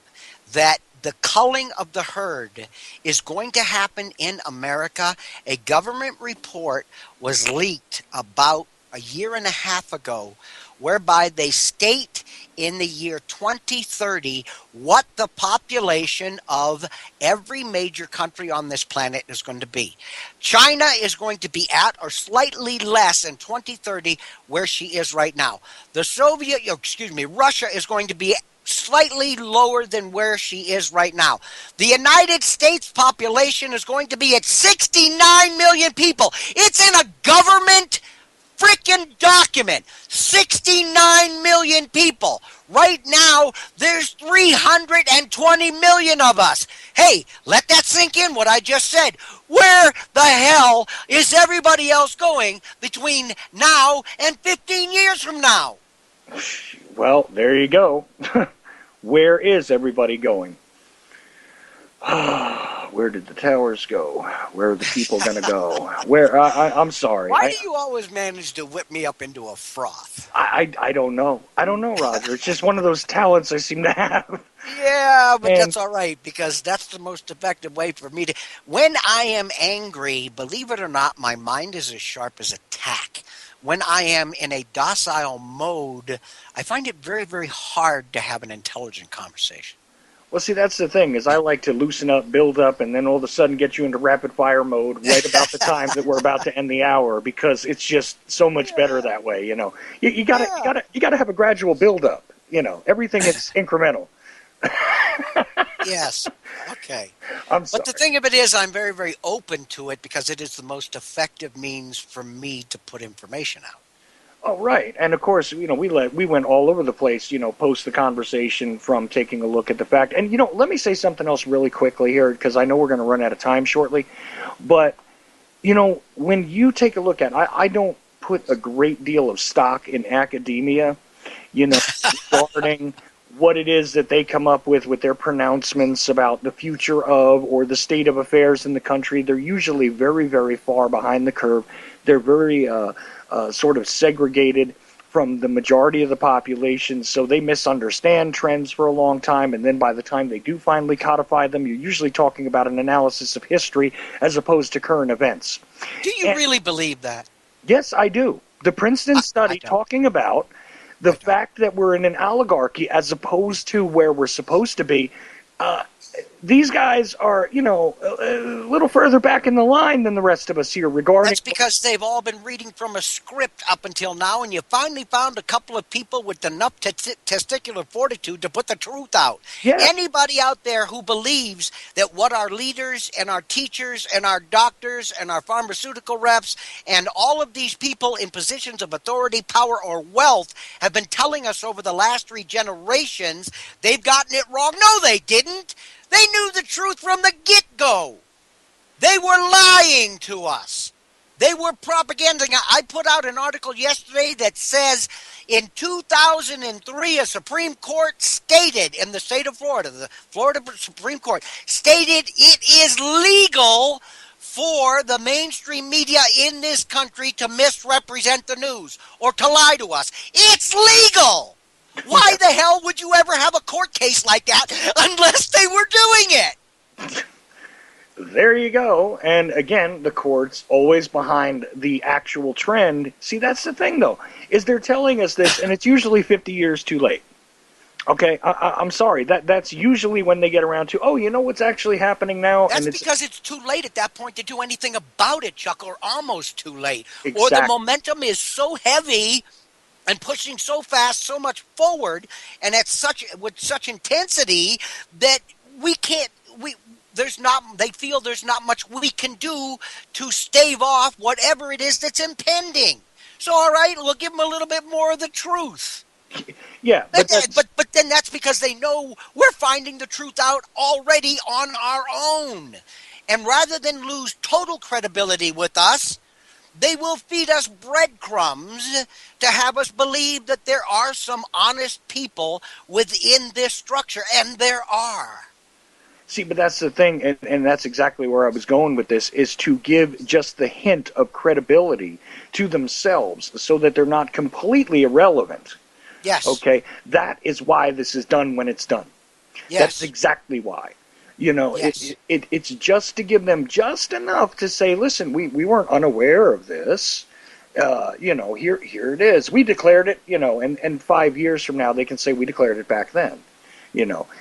that the culling of the herd is going to happen in America, a government report was leaked about a year and a half ago, whereby they state in the year 2030 what the population of every major country on this planet is going to be. China is going to be at or slightly less in 2030 where she is right now. Russia is going to be slightly lower than where she is right now. The United States population is going to be at 69 million people. It's in a government freaking document. 69 million people. Right now, there's 320 million of us. Hey, let that sink in, what I just said. Where the hell is everybody else going between now and 15 years from now? well, there you go. Where is everybody going? Where did the towers go? Where are the people going to go? Where? I'm sorry. Why do you always manage to whip me up into a froth? I don't know. I don't know, Roger. It's just one of those talents I seem to have. Yeah, but And that's all right, because that's the most effective way for me to. When I am angry, believe it or not, my mind is as sharp as a tack. When I am in a docile mode, I find it very, very hard to have an intelligent conversation. well, see, that's the thing is I like to loosen up, build up, and then all of a sudden get you into rapid fire mode right about the time that we're about to end the hour because it's just so much better Yeah, that way. You gotta you yeah. gotta you gotta have a gradual build up. Everything is incremental. Yes. Okay. I'm But the sorry. thing of it is, I'm very, very open to it because it is the most effective means for me to put information out. Oh, right. And of course, we went all over the place, post the conversation from taking a look at the fact. And let me say something else really quickly here because I know we're going to run out of time shortly. But when you take a look at, I don't put a great deal of stock in academia, regarding what it is that they come up with their pronouncements about the future of or the state of affairs in the country. They're usually very, very far behind the curve. They're very sort of segregated from the majority of the population, so they misunderstand trends for a long time, and then by the time they do finally codify them, you're usually talking about an analysis of history as opposed to current events. Do you And really believe that? yes, I do. The Princeton I study don't. talking about the I don't. fact that we're in an oligarchy as opposed to where we're supposed to be. Uh, these guys are, a little further back in the line than the rest of us here regarding. That's because they've all been reading from a script up until now, and you finally found a couple of people with enough testicular fortitude to put the truth out. Yes, Anybody out there who believes that what our leaders and our teachers and our doctors and our pharmaceutical reps and all of these people in positions of authority, power, or wealth have been telling us over the last 3 generations, they've gotten it wrong. No, they didn't. They knew the truth from the get-go. They were lying to us. They were propaganda. I put out an article yesterday that says in 2003, a Supreme Court stated in the state of Florida, the Florida Supreme Court stated it is legal for the mainstream media in this country to misrepresent the news or to lie to us. It's legal. Why the hell would you ever have a court case like that unless they were doing it? there you go. And again, the court's always behind the actual trend. See, that's the thing, though, is they're telling us this, and it's usually 50 years too late. Okay, I'm sorry. That's usually when they get around to, oh, you know what's actually happening now, and That's it's because it's too late at that point to do anything about it, Chuck, or almost too late. Or the exact. momentum is so heavy and pushing so fast, so much forward, and at such with such intensity that we can't we there's not they feel there's not much we can do to stave off whatever it is that's impending. So all right, we'll give them a little bit more of the truth. Yeah, but But, that's but then that's because they know we're finding the truth out already on our own. And rather than lose total credibility with us, they will feed us breadcrumbs to have us believe that there are some honest people within this structure. And there are. see, but that's the thing, and that's exactly where I was going with this, is to give just the hint of credibility to themselves so that they're not completely irrelevant. Yes. Okay, that is why this is done when it's done. That's Yes. exactly why. You know, Yes. it's just to give them just enough to say, listen, we weren't unaware of this. Here it is. We declared it, and 5 years from now they can say we declared it back then.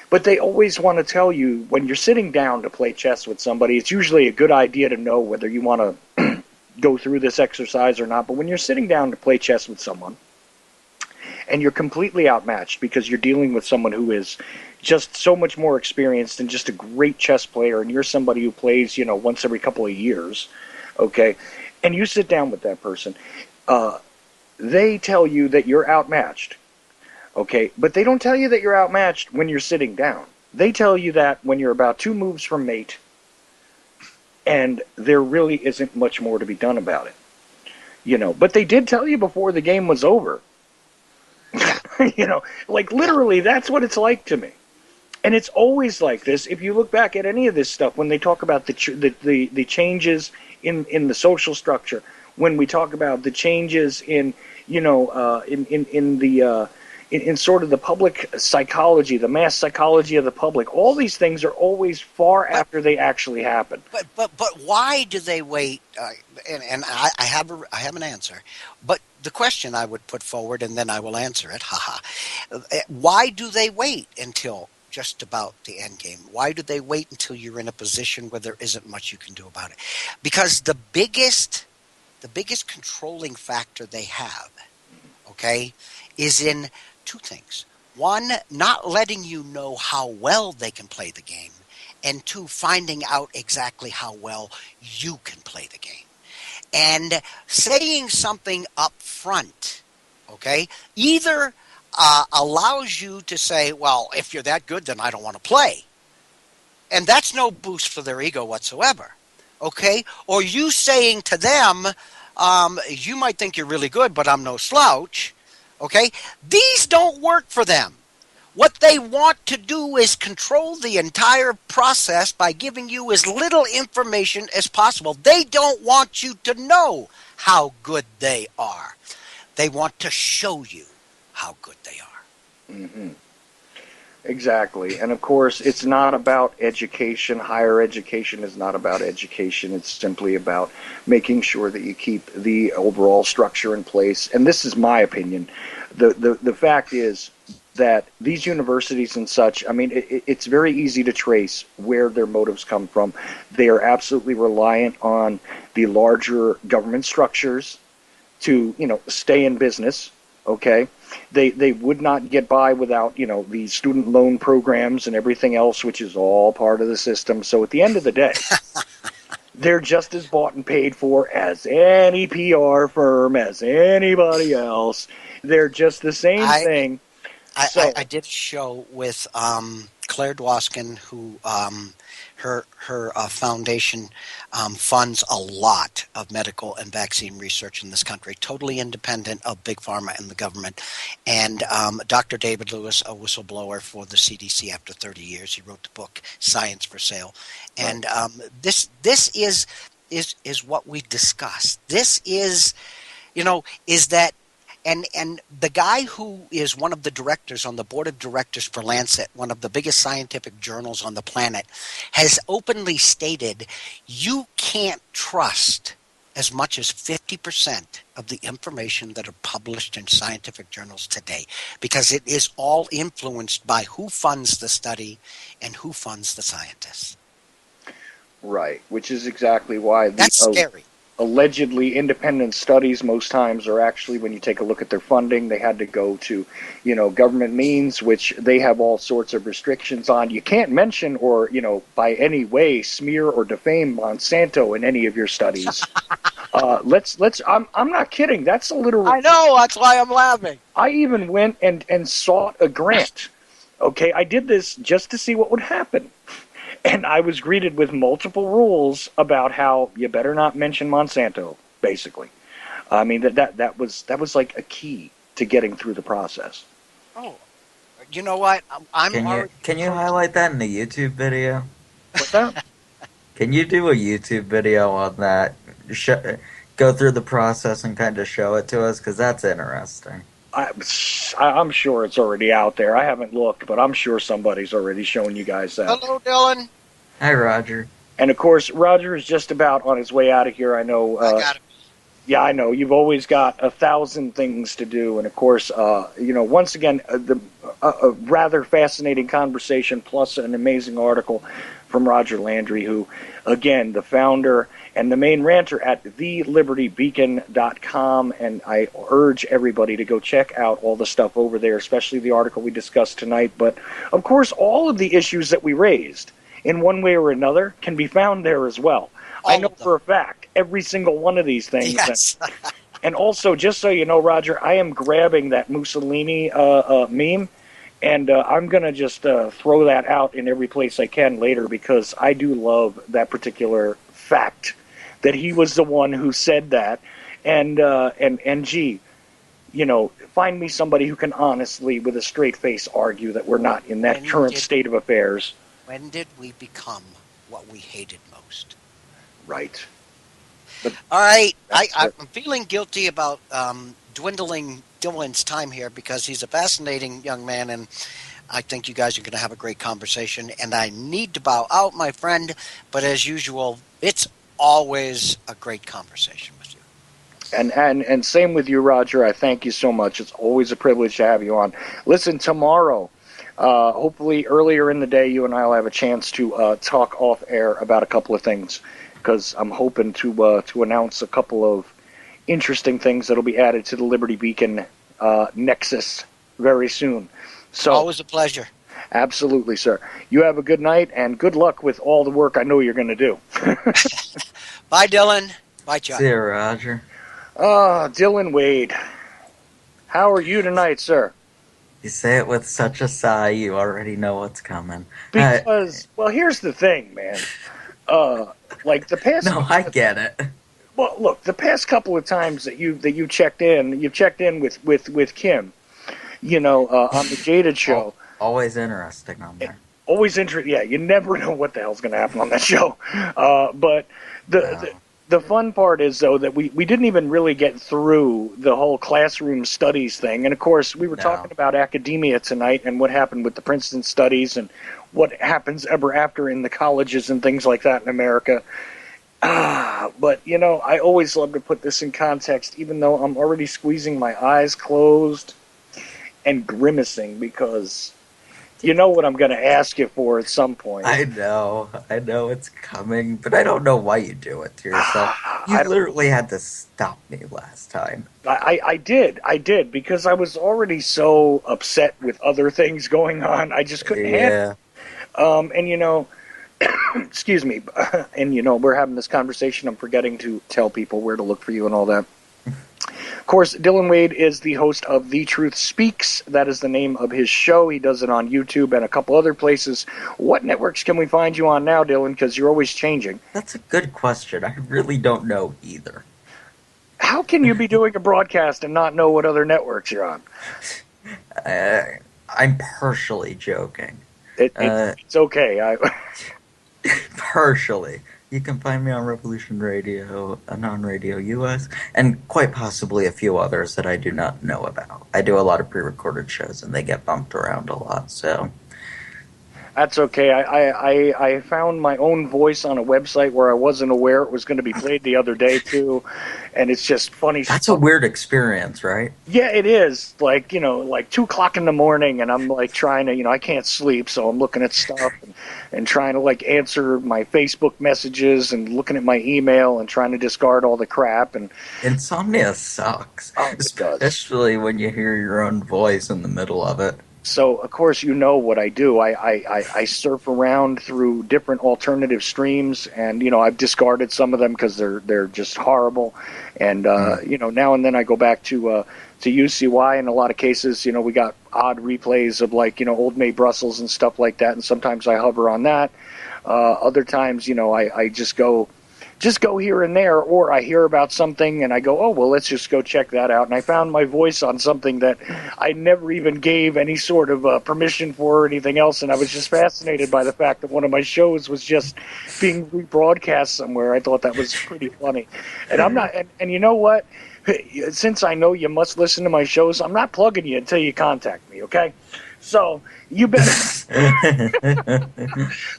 But they always want to tell you when you're sitting down to play chess with somebody, it's usually a good idea to know whether you want to go through this exercise or not. But when you're sitting down to play chess with someone, and you're completely outmatched because you're dealing with someone who is just so much more experienced and just a great chess player, and you're somebody who plays, once every couple of years, okay, and you sit down with that person, uh, they tell you that you're outmatched, okay, but they don't tell you that you're outmatched when you're sitting down. They tell you that when you're about 2 moves from mate, and there really isn't much more to be done about it, But they did tell you before the game was over. Yeah. Like literally, that's what it's like to me. And it's always like this. If you look back at any of this stuff, when they talk about the changes in the social structure, when we talk about the changes in in sort of the public psychology, the mass psychology of the public, all these things are always far But after they actually happen. but why do they wait? I have an answer, but the question I would put forward, and then I will answer it. Haha. Why do they wait until just about the end game? Why do they wait until you're in a position where there isn't much you can do about it? Because the biggest controlling factor they have, okay, is in two things. One, not letting you know how well they can play the game, and two, finding out exactly how well you can play the game. And saying something up front. okay, either allows you to say, well, if you're that good, then I don't want to play. And that's no boost for their ego whatsoever. Okay? Or you saying to them, you might think you're really good, but I'm no slouch. Okay? These don't work for them. What they want to do is control the entire process by giving you as little information as possible. They don't want you to know how good they are. They want to show you how good they are. Hmm. Exactly. And of course, it's not about education. Higher education is not about education. It's simply about making sure that you keep the overall structure in place. And this is my opinion. The fact is that these universities and such, I mean, it's very easy to trace where their motives come from. They are absolutely reliant on the larger government structures to, stay in business. Okay, they would not get by without the student loan programs and everything else, which is all part of the system. So at the end of the day, they're just as bought and paid for as any PR firm, as anybody else. They're just the same I thing. I So did a show with Claire Dwoskin, who her foundation funds a lot of medical and vaccine research in this country, totally independent of big pharma and the government. And Dr. David Lewis, a whistleblower for the CDC after 30 years, he wrote the book Science for Sale. right, And this is what we discuss. This is is that and the guy who is one of the directors on the board of directors for Lancet, one of the biggest scientific journals on the planet, has openly stated you can't trust as much as 50% of the information that are published in scientific journals today, because it is all influenced by who funds the study and who funds the scientists. right, which is exactly why the That's scary. allegedly independent studies most times are actually, when you take a look at their funding, they had to go to government means, which they have all sorts of restrictions on. You can't mention or by any way smear or defame Monsanto in any of your studies. Let's I'm not kidding, that's a literal. I know, that's why I'm laughing. I even went and sought a grant. Okay, I did this just to see what would happen. And I was greeted with multiple rules about how you better not mention Monsanto, basically. I mean, that was like a key to getting through the process. Oh, you know what? I'm Can you already can you approaching. highlight that in the YouTube video? What's that? Can you do a YouTube video on that? Go through the process and kind of show it to us, because that's interesting. I, I'm sure it's already out there. I haven't looked, but I'm sure somebody's already shown you guys that. Hello, Dylan. Hi, Roger. And of course, Roger is just about on his way out of here. I know. I got it. Yeah, I know. You've always got 1,000 things to do, and of course, once again, a rather fascinating conversation plus an amazing article from Roger Landry, who, again, the founder and the main ranter at thelibertybeacon.com, and I urge everybody to go check out all the stuff over there, especially the article we discussed tonight. But of course, all of the issues that we raised, in one way or another, can be found there as well. I All know of them. for a fact every single one of these things. Yes. And also, just so you know, Roger, I am grabbing that Mussolini meme, and I'm going to just throw that out in every place I can later, because I do love that particular fact that he was the one who said that. And gee, find me somebody who can honestly, with a straight face, argue that we're not in that When current did state of affairs. when did we become what we hated most? Right. But All right. that's I'm it. feeling guilty about dwindling Dylan's time here, because he's a fascinating young man, and I think you guys are going to have a great conversation. And I need to bow out, my friend. But as usual, it's always a great conversation with you. And same with you, Roger. I thank you so much. It's always a privilege to have you on. Listen, tomorrow, hopefully earlier in the day, you and I will have a chance to talk off air about a couple of things, because I'm hoping to announce a couple of interesting things that'll be added to the Liberty Beacon Nexus very soon. So, Always a pleasure. absolutely, sir. You have a good night, and good luck with all the work I know you're going to do. Bye, Dylan. Bye, Chuck. See you, Roger. Dylan Wade. How are you tonight, sir? You say it with such a sigh, you already know what's coming. Because, well, here's the thing, man. Uh, like the past No, couple I of, get it. well, look, the past couple of times that you checked in with Kim, on the Jaded show. Always interesting on there. Always interesting. Yeah, you never know what the hell's going to happen on that show. But the, the No. the fun part is though that we didn't even really get through the whole classroom studies thing, and of course we were talking No. about academia tonight and what happened with the Princeton studies and what happens ever after in the colleges and things like that in America. But I always love to put this in context, even though I'm already squeezing my eyes closed and grimacing because you know what I'm going to ask you for at some point. I know it's coming, but I don't know why you do it to yourself. You I don't. literally had to stop me last time. I did because I was already so upset with other things going on. I just couldn't handle. Yeah. And excuse me. And we're having this conversation. I'm forgetting to tell people where to look for you and all that. Of course, Dylan Wade is the host of The Truth Speaks. That is the name of his show. He does it on YouTube and a couple other places. What networks can we find you on now, Dylan? Because you're always changing. That's a good question. I really don't know either. How can you be doing a broadcast and not know what other networks you're on? I'm partially joking. It's okay. Partially. You can find me on Revolution Radio, Anon Radio US, and quite possibly a few others that I do not know about. I do a lot of pre-recorded shows, and they get bumped around a lot, so... That's okay. I found my own voice on a website where I wasn't aware it was going to be played the other day, too, and it's just funny That's stuff. a weird experience, right? Yeah, it is. Like 2 o'clock in the morning, and I'm like trying to, I can't sleep, so I'm looking at stuff and trying to like answer my Facebook messages and looking at my email and trying to discard all the crap. And Insomnia sucks, oh, it does. especially when you hear your own voice in the middle of it. So, of course, you know what I do. I surf around through different alternative streams, and I've discarded some of them because they're just horrible. And now and then I go back to UCY. In a lot of cases, we got odd replays of like Old May Brussels and stuff like that. And sometimes I hover on that. Other times, I just go here and there, or I hear about something and I go, oh, well, let's just go check that out. And I found my voice on something that I never even gave any sort of permission for or anything else. And I was just fascinated by the fact that one of my shows was just being rebroadcast somewhere. I thought that was pretty funny. And I'm not, and you know what? Since I know you must listen to my shows, I'm not plugging you until you contact me, okay? So you better.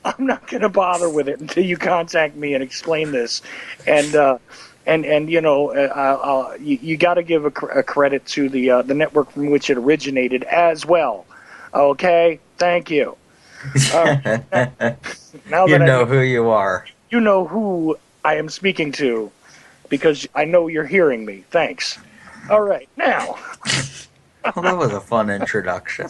I'm not going to bother with it until you contact me and explain this. And you got to give a credit to the network from which it originated as well. Okay, thank you. Now You that know who you are. you know who I am speaking to, because I know you're hearing me. Thanks. All right, now. Well, that was a fun introduction.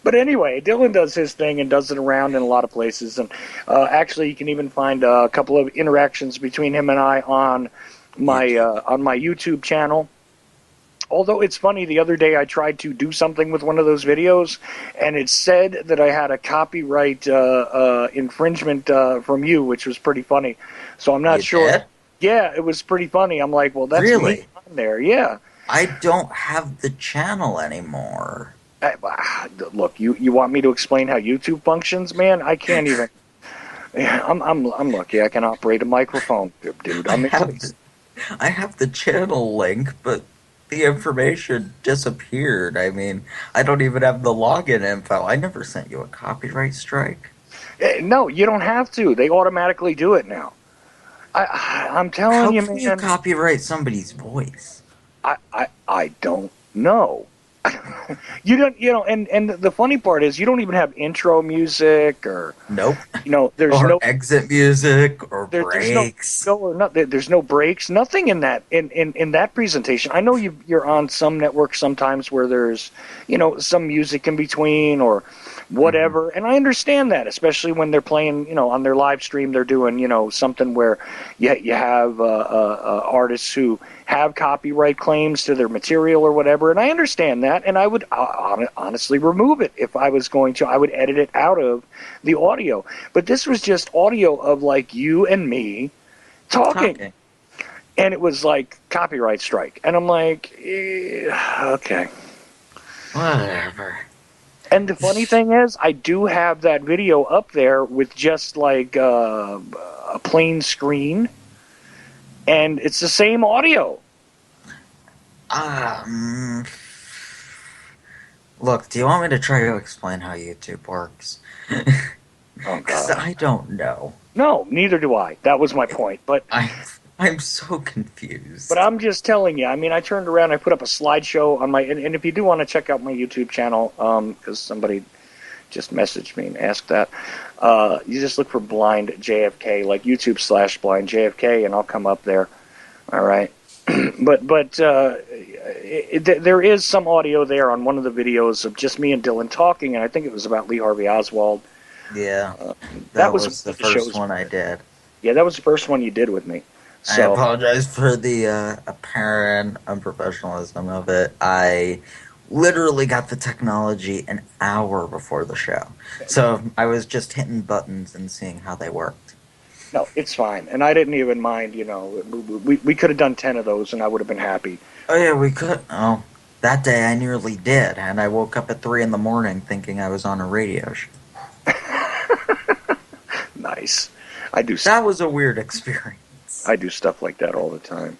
But anyway, Dylan does his thing and does it around in a lot of places. And actually, you can even find a couple of interactions between him and I on my YouTube channel. Although it's funny, the other day I tried to do something with one of those videos, and it said that I had a copyright infringement from you, which was pretty funny. So I'm not sure. Did? Yeah, it was pretty funny. I'm like, well, that's Really? me on there. Yeah. I don't have the channel anymore. Look, you want me to explain how YouTube functions, man? I can't even. Yeah, I'm lucky I can operate a microphone, dude. I have the channel link, but the information disappeared. I mean, I don't even have the login info. I never sent you a copyright strike. No, you don't have to. They automatically do it now. I'm telling How you, can man. you copyright somebody's voice? I don't know. You don't, and the funny part is you don't even have intro music or Nope. There's or no exit music or There's breaks. there's no breaks, nothing in that in that presentation. I know you're on some networks sometimes where there's some music in between or whatever, and I understand that, especially when they're playing on their live stream they're doing something where you have artists who have copyright claims to their material or whatever, and I understand that, and I would honestly remove it if I was going to. I would edit it out of the audio. But this was just audio of like you and me talking. And it was like copyright strike. And I'm like, okay. Whatever. And the funny thing is, I do have that video up there with just like a plain screen. And it's the same audio. Look, do you want me to try to explain how YouTube works? Oh, Because God. I don't know. No, neither do I. That was my point. But I'm so confused. But I'm just telling you. I mean, I turned around, I put up a slideshow on my, and if you do want to check out my YouTube channel, because somebody just messaged me and asked that, you just look for Blind JFK, like YouTube/Blind JFK, and I'll come up there. All right. but there is some audio there on one of the videos of just me and Dylan talking, and I think it was about Lee Harvey Oswald. Yeah, that was the first one I did. Yeah, that was the first one you did with me. So, I apologize for the apparent unprofessionalism of it. I literally got the technology an hour before the show. So I was just hitting buttons and seeing how they worked. No, it's fine. And I didn't even mind, we could have done 10 of those and I would have been happy. Oh, yeah, we could. Oh, that day I nearly did. And I woke up at 3 in the morning thinking I was on a radio show. Nice. That was a weird experience. I do stuff like that all the time.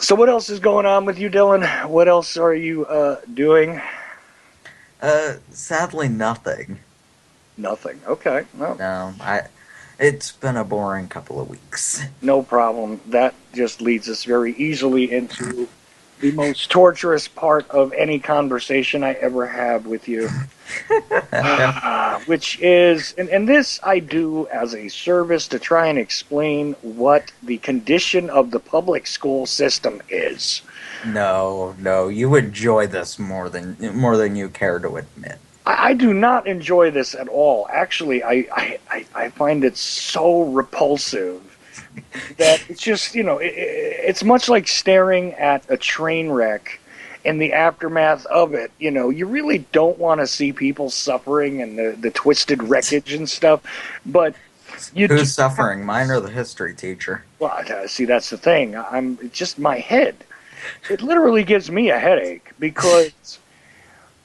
So what else is going on with you, Dylan? What else are you doing? Sadly, nothing. Nothing. Okay. Well, no, it's been a boring couple of weeks. No problem. That just leads us very easily into the most torturous part of any conversation I ever have with you. Which is, and this I do as a service to try and explain what the condition of the public school system is. No, you enjoy this more than you care to admit. I do not enjoy this at all. Actually, I find it so repulsive that it's just, it's much like staring at a train wreck in the aftermath of it. You really don't want to see people suffering and the twisted wreckage and stuff. But who's suffering, mine or the history teacher? Well, see, that's the thing. It's just my head. It literally gives me a headache because,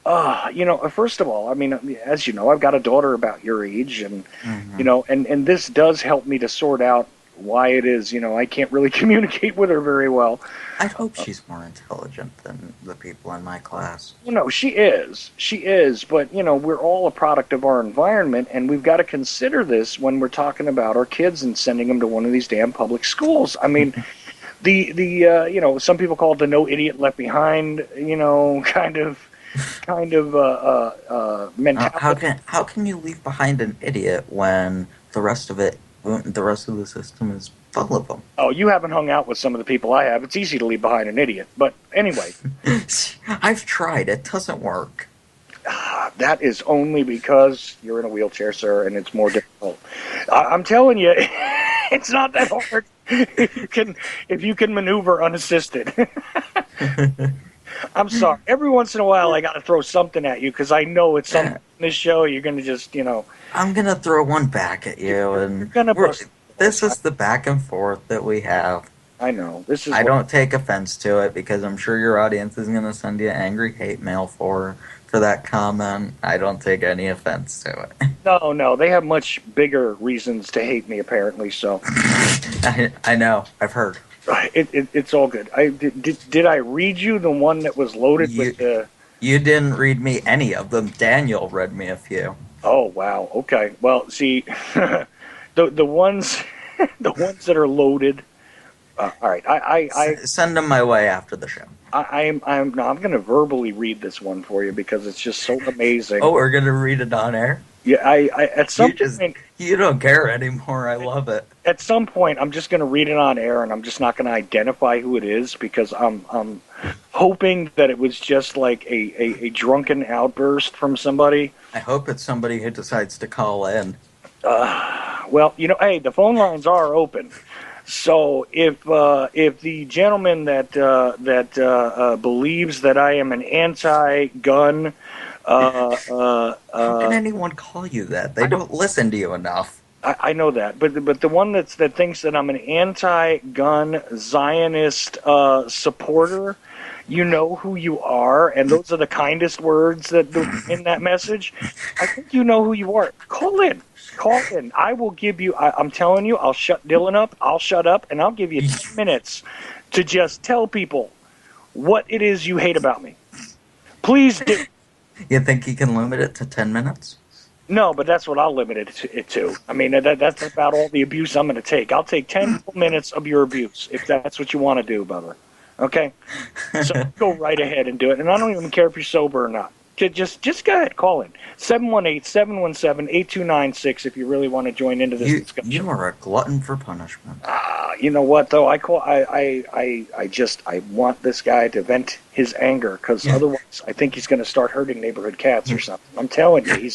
first of all, I mean, as you know, I've got a daughter about your age, and and this does help me to sort out why it is, I can't really communicate with her very well. I hope she's more intelligent than the people in my class. Well, no, she is, but, we're all a product of our environment, and we've got to consider this when we're talking about our kids and sending them to one of these damn public schools. I mean, some people call it the no idiot left behind, kind of mentality. How can you leave behind an idiot when the rest of the system is full of them? Oh, you haven't hung out with some of the people I have. It's easy to leave behind an idiot. But anyway. I've tried. It doesn't work. That is only because you're in a wheelchair, sir, and it's more difficult. I'm telling you, it's not that hard if you can maneuver unassisted. I'm sorry. Every once in a while, I got to throw something at you because I know it's something in this show. You're going to just, I'm going to throw one back at you. And this is the back and forth that we have. I know. I don't take offense to it because I'm sure your audience is going to send you angry hate mail for that comment. I don't take any offense to it. No. They have much bigger reasons to hate me, apparently, so. I know. I've heard. It's all good. Did I read you the one that was loaded with the... You didn't read me any of them. Daniel read me a few. Oh, wow. Okay. Well, see, the ones that are loaded... all right. Send them my way after the show. I'm going to verbally read this one for you because it's just so amazing. Oh, we're going to read it on air? Yeah, at some point... You don't care anymore. I love it. At some point, I'm just going to read it on air, and I'm just not going to identify who it is because I'm hoping that it was just like a drunken outburst from somebody. I hope it's somebody who decides to call in. Well, hey, the phone lines are open. So if the gentleman that believes that I am an anti-gun, How can anyone call you that? They I, don't listen to you enough. I know that, but the one that thinks that I'm an anti-gun Zionist supporter, you know who you are, and those are the kindest words that in that message. I think you know who you are. Call in. Call in. I will give you. I'm telling you, I'll shut Dylan up. I'll shut up, and I'll give you 10 minutes to just tell people what it is you hate about me. Please do. You think you can limit it to 10 minutes? No, but that's what I'll limit it to. I mean, that's about all the abuse I'm going to take. I'll take 10 full minutes of your abuse if that's what you want to do, brother. Okay? So go right ahead and do it. And I don't even care if you're sober or not. Just go ahead, call in. 718-717-8296 if you really want to join into this discussion. You are a glutton for punishment. You know what though? I want this guy to vent his anger because otherwise I think he's going to start hurting neighborhood cats or something. I'm telling you,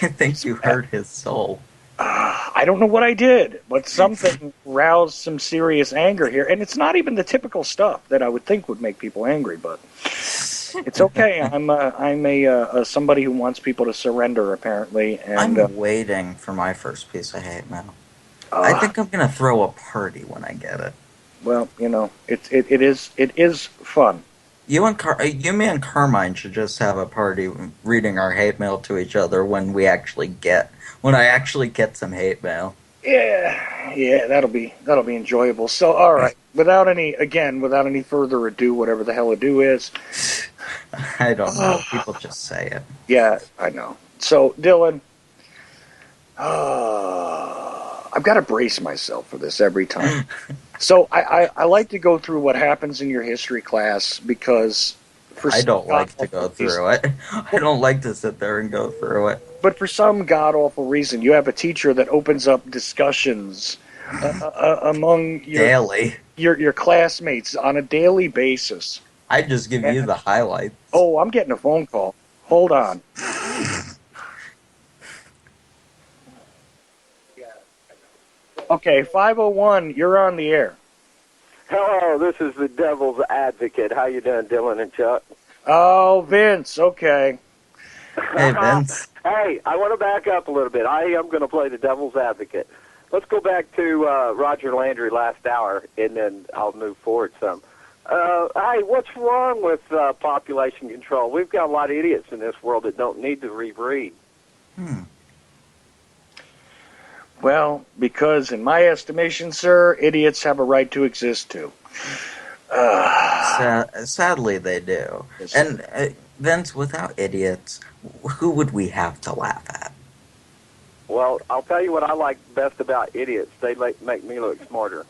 I think you hurt his soul. I don't know what I did, but something roused some serious anger here, and it's not even the typical stuff that I would think would make people angry. But it's okay. I'm a somebody who wants people to surrender apparently, and I'm waiting for my first piece of hate mail. I think I'm gonna throw a party when I get it. Well, you know, it is fun. You me and Carmine should just have a party reading our hate mail to each other when I actually get some hate mail. Yeah, that'll be enjoyable. So, all right, without any further ado, whatever the hell ado is. I don't know. People just say it. Yeah, I know. So, Dylan, I've got to brace myself for this every time. So I like to go through what happens in your history class because I don't like to go through it. I don't like to sit there and go through it. But for some god-awful reason, you have a teacher that opens up discussions among your classmates on a daily basis. I just give you the highlights. Oh, I'm getting a phone call. Hold on. Okay, 501, you're on the air. Hello, this is the Devil's Advocate. How you doing, Dylan and Chuck? Oh, Vince, okay. Hey, Vince. Hey, I want to back up a little bit. I am going to play the Devil's Advocate. Let's go back to Roger Landry last hour, and then I'll move forward some. Hey, what's wrong with population control? We've got a lot of idiots in this world that don't need to rebreed. Well, because in my estimation, sir, idiots have a right to exist too. Sadly, they do. And Vince, without idiots, who would we have to laugh at? Well, I'll tell you what I like best about idiots. They make me look smarter.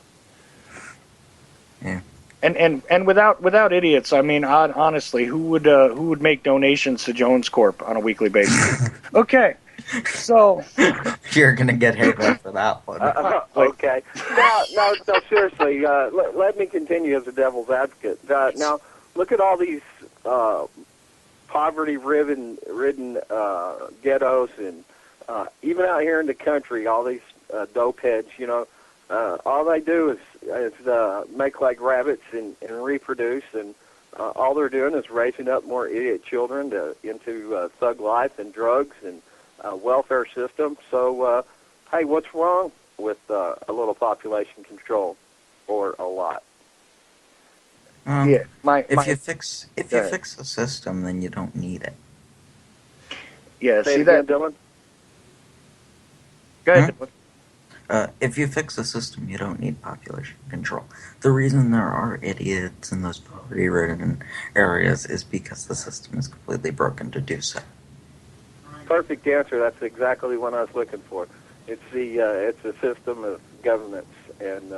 Yeah. And without idiots, I mean, honestly, who would make donations to Jones Corp on a weekly basis? Okay. So you're gonna get hate mail for that one. Okay. No, seriously. Let me continue as a devil's advocate. Now, look at all these poverty-ridden ghettos, and even out here in the country, all these dope heads. You know, all they do is make like rabbits and reproduce, and all they're doing is raising up more idiot children into thug life and drugs and welfare system. So, hey, what's wrong with a little population control, or a lot? Yeah, if you fix the system, then you don't need it. Yeah, Say see again, that, Dylan? Go ahead. If you fix the system, you don't need population control. The reason there are idiots in those poverty-ridden areas is because the system is completely broken to do so. Perfect answer. That's exactly what I was looking for. It's the system of governments and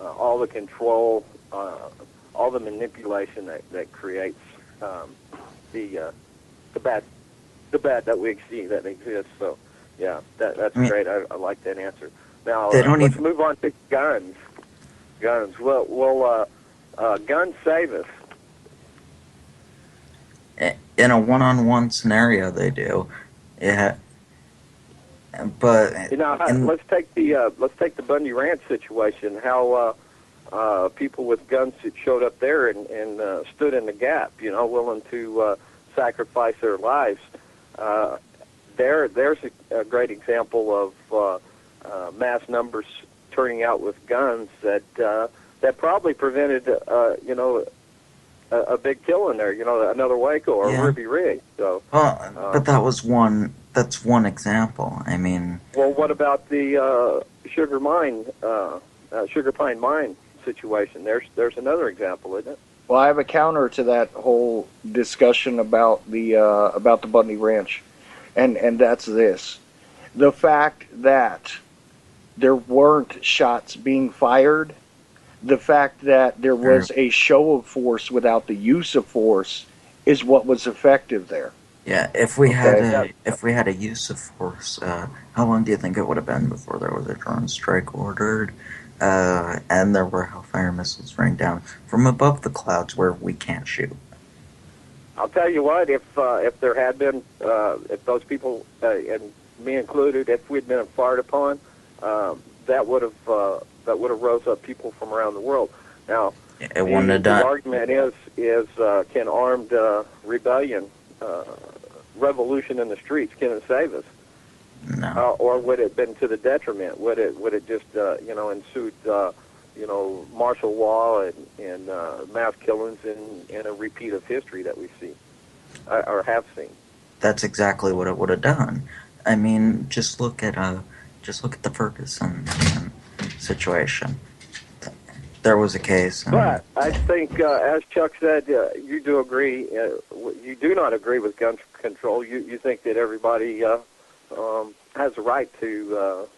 all the control, all the manipulation that creates the bad that we see that exists. So, yeah, that's great. I like that answer. Now let's move on to guns. Well, guns save us. In a one-on-one scenario, they do. Yeah. But let's take the Bundy Ranch situation. How people with guns that showed up there and stood in the gap, willing to sacrifice their lives. There's a great example of mass numbers turning out with guns that probably prevented a big kill in there, another Waco or Ruby Ridge. So, but that's one example. I mean, well, what about the Sugar Pine Mine situation? There's another example, isn't it? Well, I have a counter to that whole discussion about the Bundy Ranch, and that's this: the fact that there weren't shots being fired, the fact that there was a show of force without the use of force, is what was effective there. Yeah, if we had a use of force, how long do you think it would have been before there was a drone strike ordered, and there were Hellfire missiles raining down from above the clouds where we can't shoot? I'll tell you what, if there had been, if those people, and me included, if we'd been fired upon, that would have rose up people from around the world. Now, the argument is can armed rebellion, revolution in the streets, can it save us? No. Or would it have been to the detriment? Would it just ensued martial law and mass killings and a repeat of history that we see or have seen? That's exactly what it would have done. I mean, just look at the Ferguson situation. There was a case. But I think, as Chuck said, you do agree. You do not agree with gun control. You think that everybody has a right to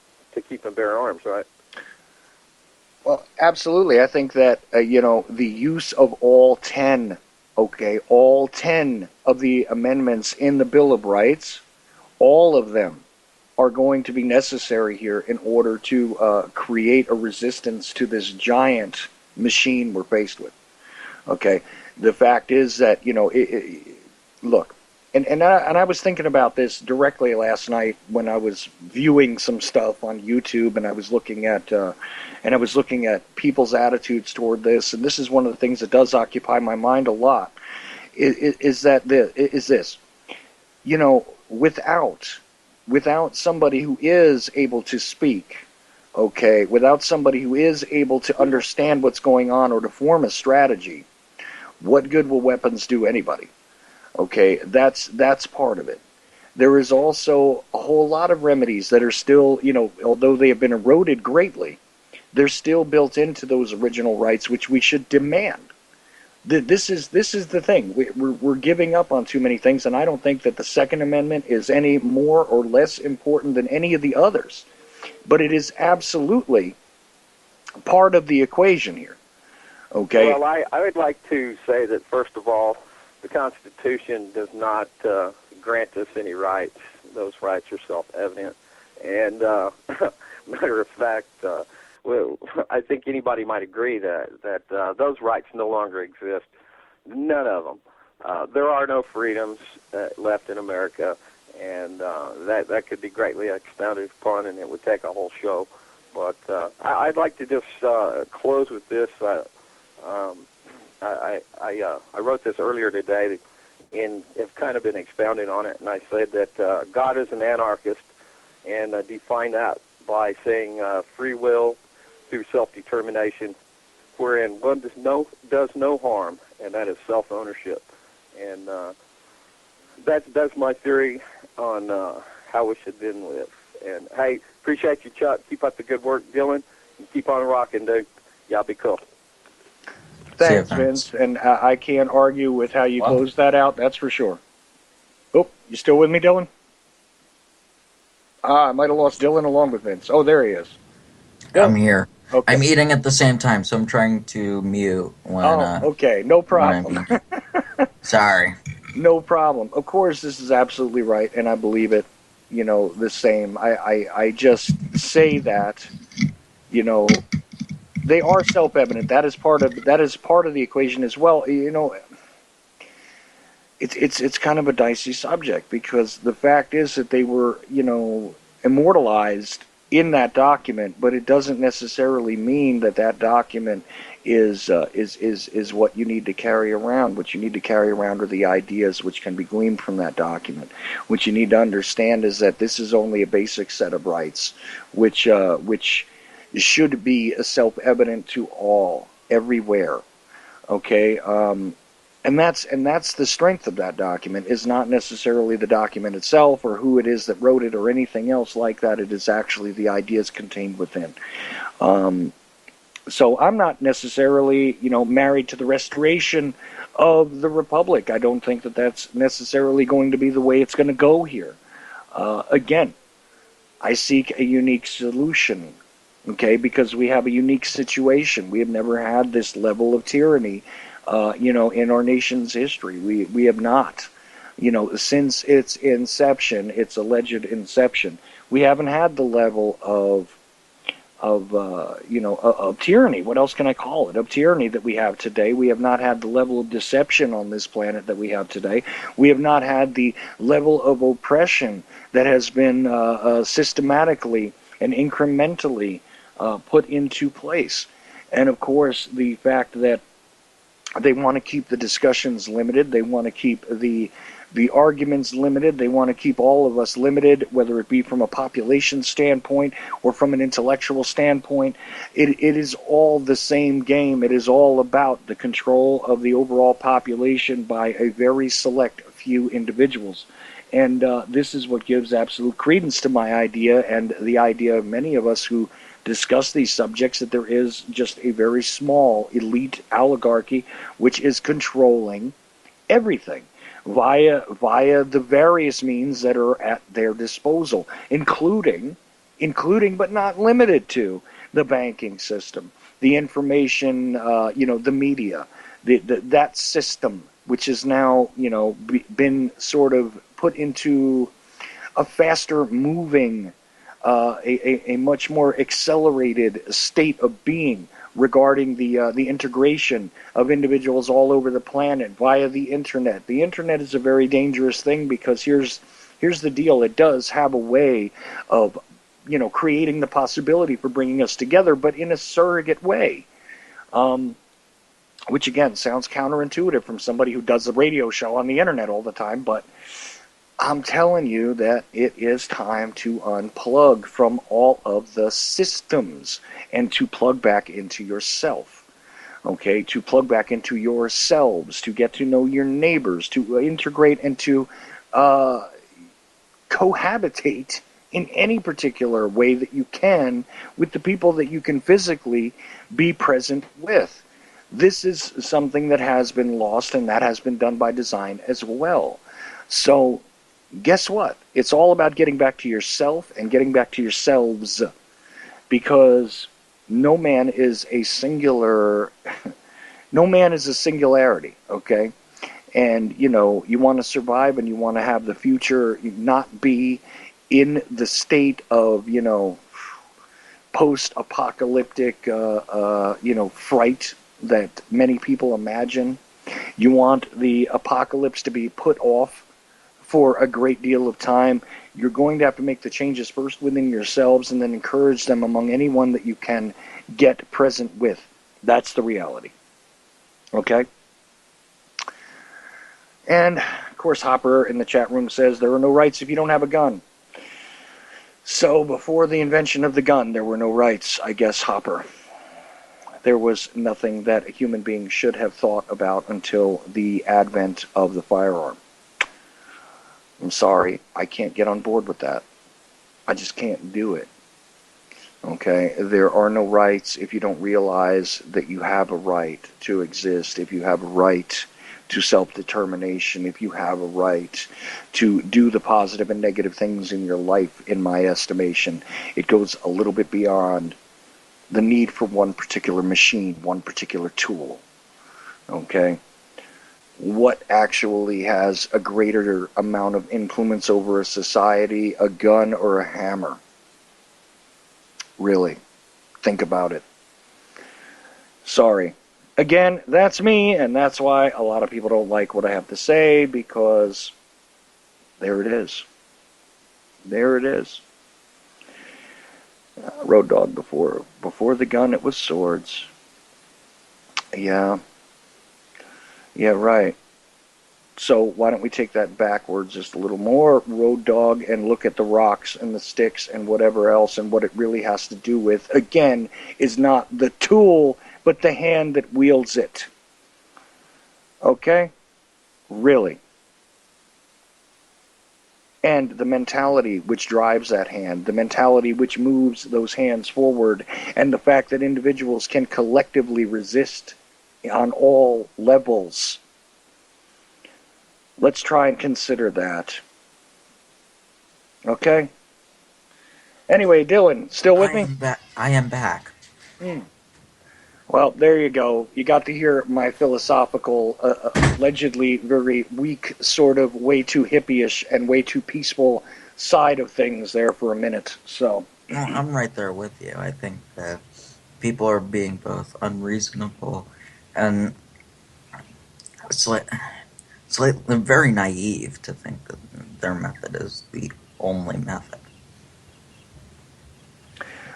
keep and bear arms, right? Well, absolutely. I think that the use of all 10 of the amendments in the Bill of Rights, all of them are going to be necessary here in order to create a resistance to this giant machine we're faced with. Okay, the fact is that look, and I was thinking about this directly last night when I was viewing some stuff on YouTube, and I was looking at people's attitudes toward this, and this is one of the things that does occupy my mind a lot. Is this, without somebody who is able to speak, okay, without somebody who is able to understand what's going on or to form a strategy, what good will weapons do anybody? Okay, that's part of it. There is also a whole lot of remedies that are still, although they have been eroded greatly, they're still built into those original rights, which we should demand. This is the thing. We're giving up on too many things, and I don't think that the Second Amendment is any more or less important than any of the others. But it is absolutely part of the equation here. Okay? Well, I would like to say that, first of all, the Constitution does not grant us any rights. Those rights are self-evident. And matter of fact, I think anybody might agree that those rights no longer exist. None of them. There are no freedoms left in America, and that could be greatly expounded upon, and it would take a whole show. But I'd like to just close with this. I wrote this earlier today, and have kind of been expounding on it, and I said that God is an anarchist, and define that by saying free will through self-determination, wherein one does no harm, and that is self-ownership. And that's my theory on how we should then live. And hey, appreciate you, Chuck. Keep up the good work, Dylan, and keep on rocking, dude. Y'all be cool. Thanks, Vince. And I can't argue with how you closed that out, that's for sure. Oh, you still with me, Dylan? I might have lost Dylan along with Vince. Oh, there he is. I'm here. Okay. I'm eating at the same time, so I'm trying to mute when... okay. No problem. Sorry. No problem. Of course, this is absolutely right, and I believe it, the same. I just say that, they are self-evident. That is part of the equation as well. It's kind of a dicey subject, because the fact is that they were, immortalized in that document, but it doesn't necessarily mean that that document is what you need to carry around. What you need to carry around are the ideas which can be gleaned from that document. What you need to understand is that this is only a basic set of rights, which should be self-evident to all, everywhere. Okay, and that's the strength of that document, is not necessarily the document itself or who it is that wrote it or anything else like that. It is actually the ideas contained within. So I'm not necessarily, married to the restoration of the republic. I don't think that that's necessarily going to be the way it's going to go here. Again, I seek a unique solution, okay, because we have a unique situation. We have never had this level of tyranny, in our nation's history. We have not, since its inception, its alleged inception. We haven't had the level of tyranny. What else can I call it? Of tyranny that we have today. We have not had the level of deception on this planet that we have today. We have not had the level of oppression that has been systematically and incrementally put into place. And of course, the fact that they want to keep the discussions limited. They want to keep the arguments limited. They want to keep all of us limited, whether it be from a population standpoint or from an intellectual standpoint. It is all the same game. It is all about the control of the overall population by a very select few individuals. And this is what gives absolute credence to my idea and the idea of many of us who discuss these subjects, that there is just a very small elite oligarchy which is controlling everything via the various means that are at their disposal, including but not limited to the banking system, the information, the media, that system, which is now been sort of put into a faster moving, a much more accelerated state of being regarding the integration of individuals all over the planet via the internet. The internet is a very dangerous thing because here's the deal. It does have a way of creating the possibility for bringing us together, but in a surrogate way. Which again sounds counterintuitive from somebody who does a radio show on the internet all the time, but I'm telling you that it is time to unplug from all of the systems and to plug back into yourself. Okay, to plug back into yourselves, to get to know your neighbors, to integrate and to cohabitate in any particular way that you can with the people that you can physically be present with. This is something that has been lost, and that has been done by design as well. So guess what? It's all about getting back to yourself and getting back to yourselves, because no man is a singularity, okay? And, you want to survive and you want to have the future not be in the state of, post-apocalyptic, fright that many people imagine. You want the apocalypse to be put off for a great deal of time. You're going to have to make the changes first within yourselves and then encourage them among anyone that you can get present with. That's the reality. Okay? And, of course, Hopper in the chat room says there are no rights if you don't have a gun. So, before the invention of the gun, there were no rights, I guess, Hopper. There was nothing that a human being should have thought about until the advent of the firearm. I'm sorry, I can't get on board with that. I just can't do it. Okay, there are no rights if you don't realize that you have a right to exist, if you have a right to self-determination, if you have a right to do the positive and negative things in your life, in my estimation. It goes a little bit beyond the need for one particular machine, one particular tool. Okay? What actually has a greater amount of influence over a society, a gun or a hammer? Really, think about it. Sorry. Again, that's me, and that's why a lot of people don't like what I have to say, because there it is. There it is. Road Dogg before the gun, it was swords. Yeah, yeah, right. So why don't we take that backwards just a little more, Road Dogg, and look at the rocks and the sticks and whatever else, and what it really has to do with, again, is not the tool, but the hand that wields it. Okay? Really. And the mentality which drives that hand, the mentality which moves those hands forward, and the fact that individuals can collectively resist on all levels. Let's try and consider that. Okay? Anyway, Dylan, still with I me? am back. I am back. Well, there you go. You got to hear my philosophical, allegedly very weak, sort of way too hippie-ish and way too peaceful side of things there for a minute. So, Well, I'm right there with you. I think that people are being both unreasonable and it's like they're very naive to think that their method is the only method.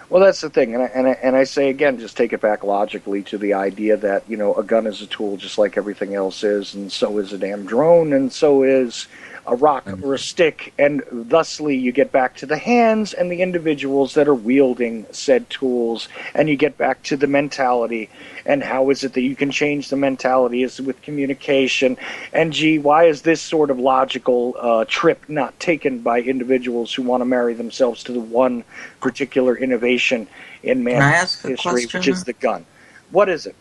well, that's the thing, and I say again, just take it back logically to the idea that a gun is a tool just like everything else is, and so is a damn drone, and so is a rock And or a stick, and thusly you get back to the hands and the individuals that are wielding said tools, and you get back to the mentality. And how is it that you can change the mentality? Is with communication. And gee, why is this sort of logical trip not taken by individuals who want to marry themselves to the one particular innovation in can I mankind's ask a history, which is question? the gun? What is it?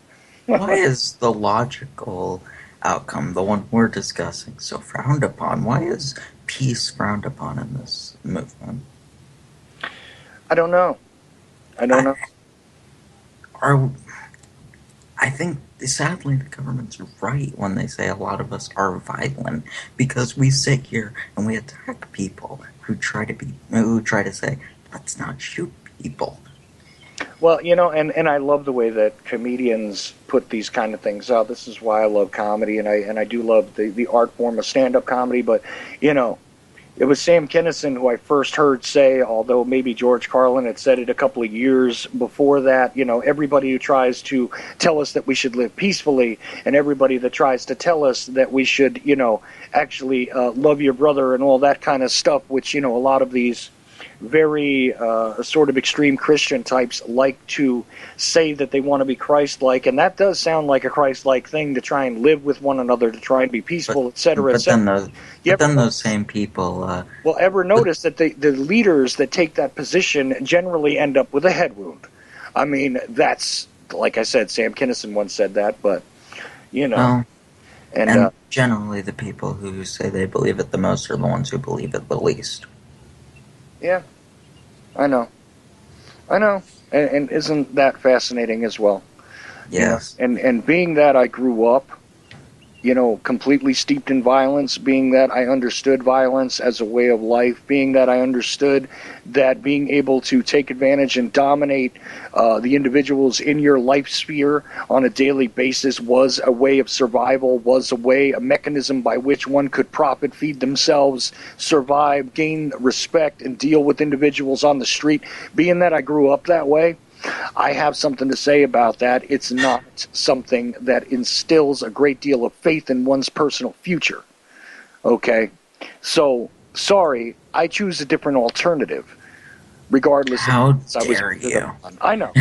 Why is the logical outcome, the one we're discussing, so frowned upon? Why is peace frowned upon in this movement? I don't know. I don't I know. are I think sadly the government's right when they say a lot of us are violent because we sit here and we attack people who try to say let's not shoot people. Well, and I love the way that comedians put these kind of things out. This is why I love comedy, and I do love the art form of stand-up comedy. But you know, it was Sam Kinison who I first heard say, although maybe George Carlin had said it a couple of years before that, everybody who tries to tell us that we should live peacefully, and everybody that tries to tell us that we should, actually love your brother and all that kind of stuff, which, a lot of these very sort of extreme Christian types like to say that they want to be Christ-like, and that does sound like a Christ-like thing to try and live with one another, to try and be But peaceful, etc., but etc. then those You but ever then those notice? same people Well, ever but notice that the leaders that take that position generally end up with a head wound? I mean, that's like I said, Sam Kinison once said that, but you know, well and and generally the people who say they believe it the most are the ones who believe it the least. yeah, I know, I know, and isn't that fascinating as well? Yes. And being that I grew up completely steeped in violence, being that I understood violence as a way of life, being that I understood that being able to take advantage and dominate the individuals in your life sphere on a daily basis was a way of survival, was a mechanism by which one could profit, feed themselves, survive, gain respect, and deal with individuals on the street. Being that I grew up that way, I have something to say about that. It's not something that instills a great deal of faith in one's personal future. Okay? So, sorry, I choose a different alternative, regardless of How I was dare voted you? upon. I know.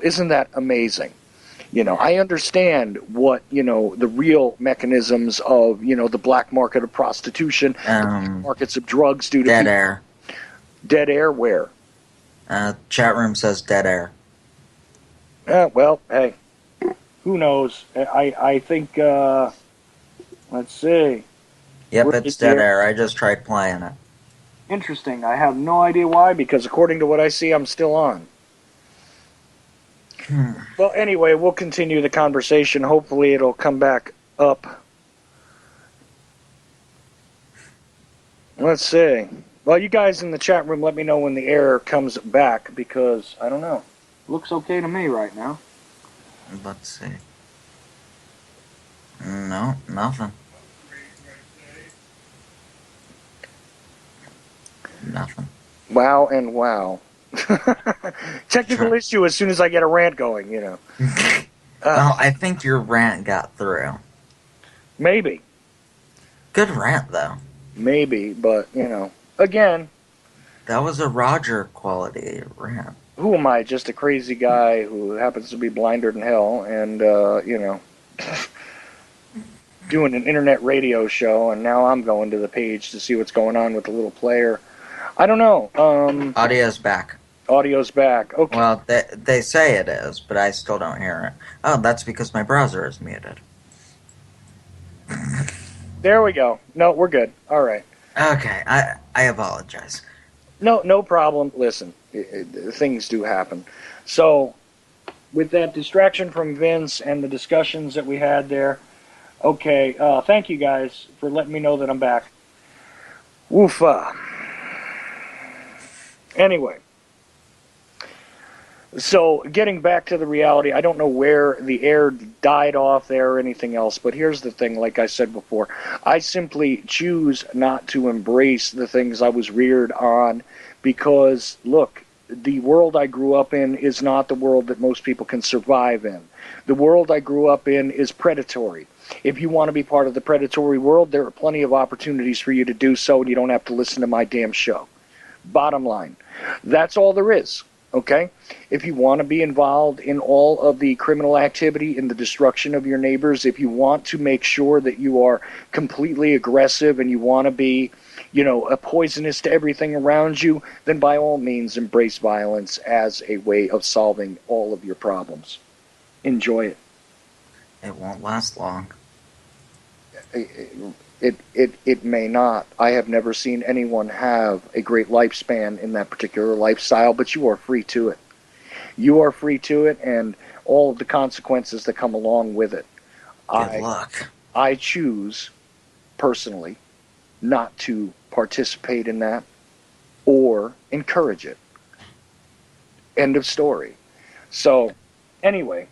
Isn't that amazing? I understand what, the real mechanisms of, the black market of prostitution, the black um markets of drugs do to Dead people. air. Dead air where? Chat room says dead air. Well, hey, who knows? I think, let's see. Yep, Where it's is the dead air? air. I just tried playing it. Interesting. I have no idea why, because according to what I see, I'm still on. Hmm. Well, anyway, we'll continue the conversation. Hopefully, it'll come back up. Let's see. Well, you guys in the chat room, let me know when the air comes back, because I don't know. Looks okay to me right now. Let's see. No, nothing. Nothing. Wow and wow. Technical issue as soon as I get a rant going, you know. Well, I think your rant got through. Maybe. Good rant, though. Maybe, but, you know, again, That was a Roger quality rant. who am I? Just a crazy guy who happens to be blinder than hell and, you know, doing an internet radio show, and now I'm going to the page to see what's going on with the little player. I don't know. Audio's back. Audio's back. Okay. Well, they say it is, but I still don't hear it. Oh, that's because my browser is muted. There we go. No, we're good. All right. Okay, I apologize. No problem. Listen, things do happen. So, with that distraction from Vince and the discussions that we had there, okay, thank you guys for letting me know that I'm back. Woofa. Anyway, so getting back to the reality, I don't know where the air died off there or anything else, but here's the thing, like I said before, I simply choose not to embrace the things I was reared on because, look, the world I grew up in is not the world that most people can survive in. The world I grew up in is predatory. If you want to be part of the predatory world, there are plenty of opportunities for you to do so, and you don't have to listen to my damn show. Bottom line. That's all there is. Okay? If you want to be involved in all of the criminal activity, in the destruction of your neighbors, if you want to make sure that you are completely aggressive and you want to be, you know, a poisonous to everything around you, then by all means embrace violence as a way of solving all of your problems. Enjoy it. It won't last long. It may not. I have never seen anyone have a great lifespan in that particular lifestyle, but you are free to it. You are free to it, and all of the consequences that come along with it. Good luck. I choose, personally, not to participate in that or encourage it. End of story. So, anyway,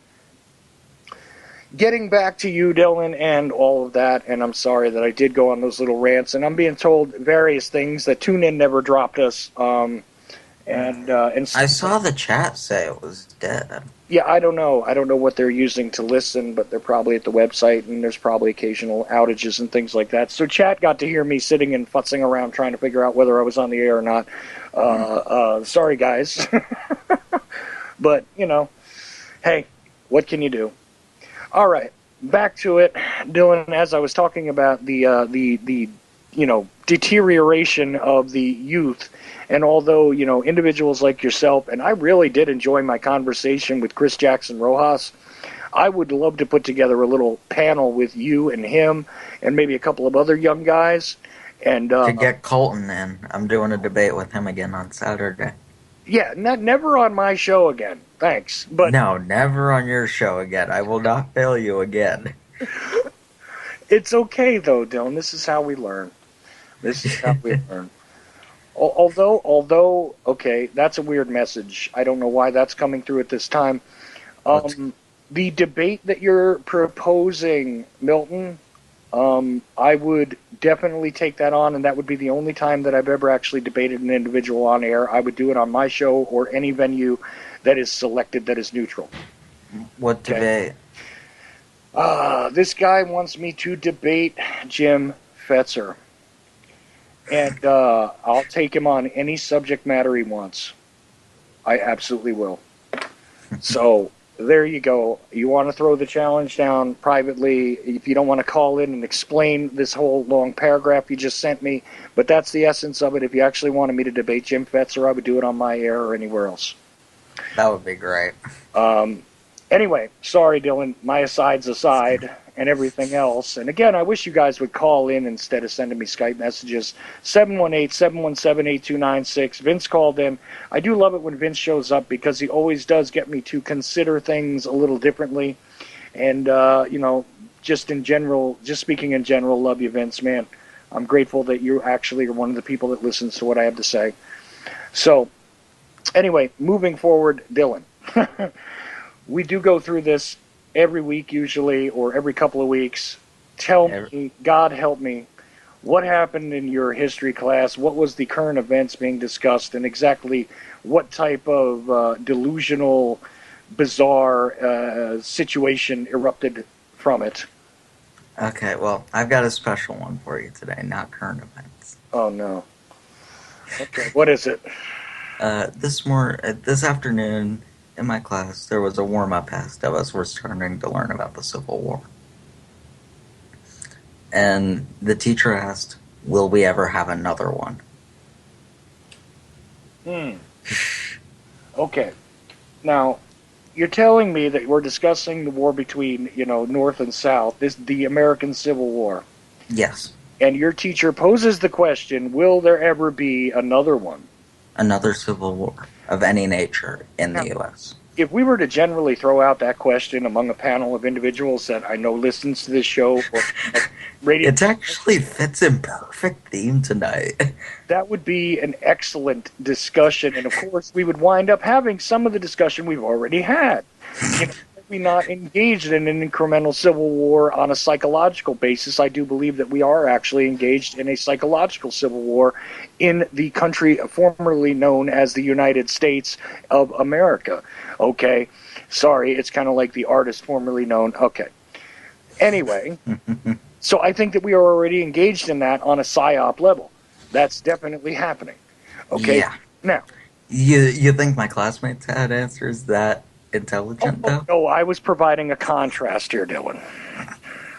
getting back to you, Dylan, and all of that, and I'm sorry that I did go on those little rants, and I'm being told various things that TuneIn never dropped us. And I saw the chat say it was dead. Yeah, I don't know. I don't know what they're using to listen, but they're probably at the website, and there's probably occasional outages and things like that. So chat got to hear me sitting and futzing around trying to figure out whether I was on the air or not. Sorry, guys. But, you know, hey, what can you do? All right, back to it, Dylan. As I was talking about the you know, deterioration of the youth, and although, you know, individuals like yourself, and I really did enjoy my conversation with Chris Jackson Rojas, I would love to put together a little panel with you and him and maybe a couple of other young guys. And to get Colton in. I'm doing a debate with him again on Saturday. Yeah, never on my show again. Thanks. But no, never on your show again. I will not fail you again. It's okay, though, Dylan. This is how we learn. This is how we learn. Although, okay, that's a weird message. I don't know why that's coming through at this time. The debate that you're proposing, Milton, I would definitely take that on, and that would be the only time that I've ever actually debated an individual on air. I would do it on my show or any venue that is selected that is neutral. What debate? This guy wants me to debate Jim Fetzer. And I'll take him on any subject matter he wants. I absolutely will. So, there you go. You want to throw the challenge down privately. If you don't want to call in and explain this whole long paragraph you just sent me, but that's the essence of it. If you actually wanted me to debate Jim Fetzer, I would do it on my air or anywhere else. That would be great. Anyway, sorry, Dylan. My asides aside and everything else. And again, I wish you guys would call in instead of sending me Skype messages. 718-717-8296. Vince called in. I do love it when Vince shows up because he always does get me to consider things a little differently. And, you know, just in general, just speaking in general, love you, Vince, man. I'm grateful that you actually are one of the people that listens to what I have to say. So, anyway, moving forward, Dylan. We do go through this every week usually, or every couple of weeks. Tell me, God help me, what happened in your history class? What was the current events being discussed, and exactly what type of delusional, bizarre situation erupted from it? Okay, well, I've got a special one for you today, not current events. Oh no. Okay, what is it? This afternoon in my class, there was a warm-up asked of us. We're starting to learn about the Civil War. And the teacher asked, will we ever have another one? Hmm. Okay. Now, you're telling me that we're discussing the war between, North and South, the American Civil War, Yes, and your teacher poses the question, will there ever be another one? another Civil War of any nature in Now, the U.S. if we were to generally throw out that question among a panel of individuals that I know listens to this show or radio, It actually fits in perfect theme tonight. that would be an excellent discussion. And of course, we would wind up having some of the discussion we've already had. Are we not engaged in an incremental civil war on a psychological basis? I do believe that we are actually engaged in a psychological civil war in the country formerly known as the United States of America. Okay. Sorry, it's kind of like the artist formerly known. Okay. Anyway, so I think that we are already engaged in that on a psyop level. That's definitely happening. Okay. Yeah. Now, You think my classmates had answers that intelligent, though? no, I was providing a contrast here, Dylan.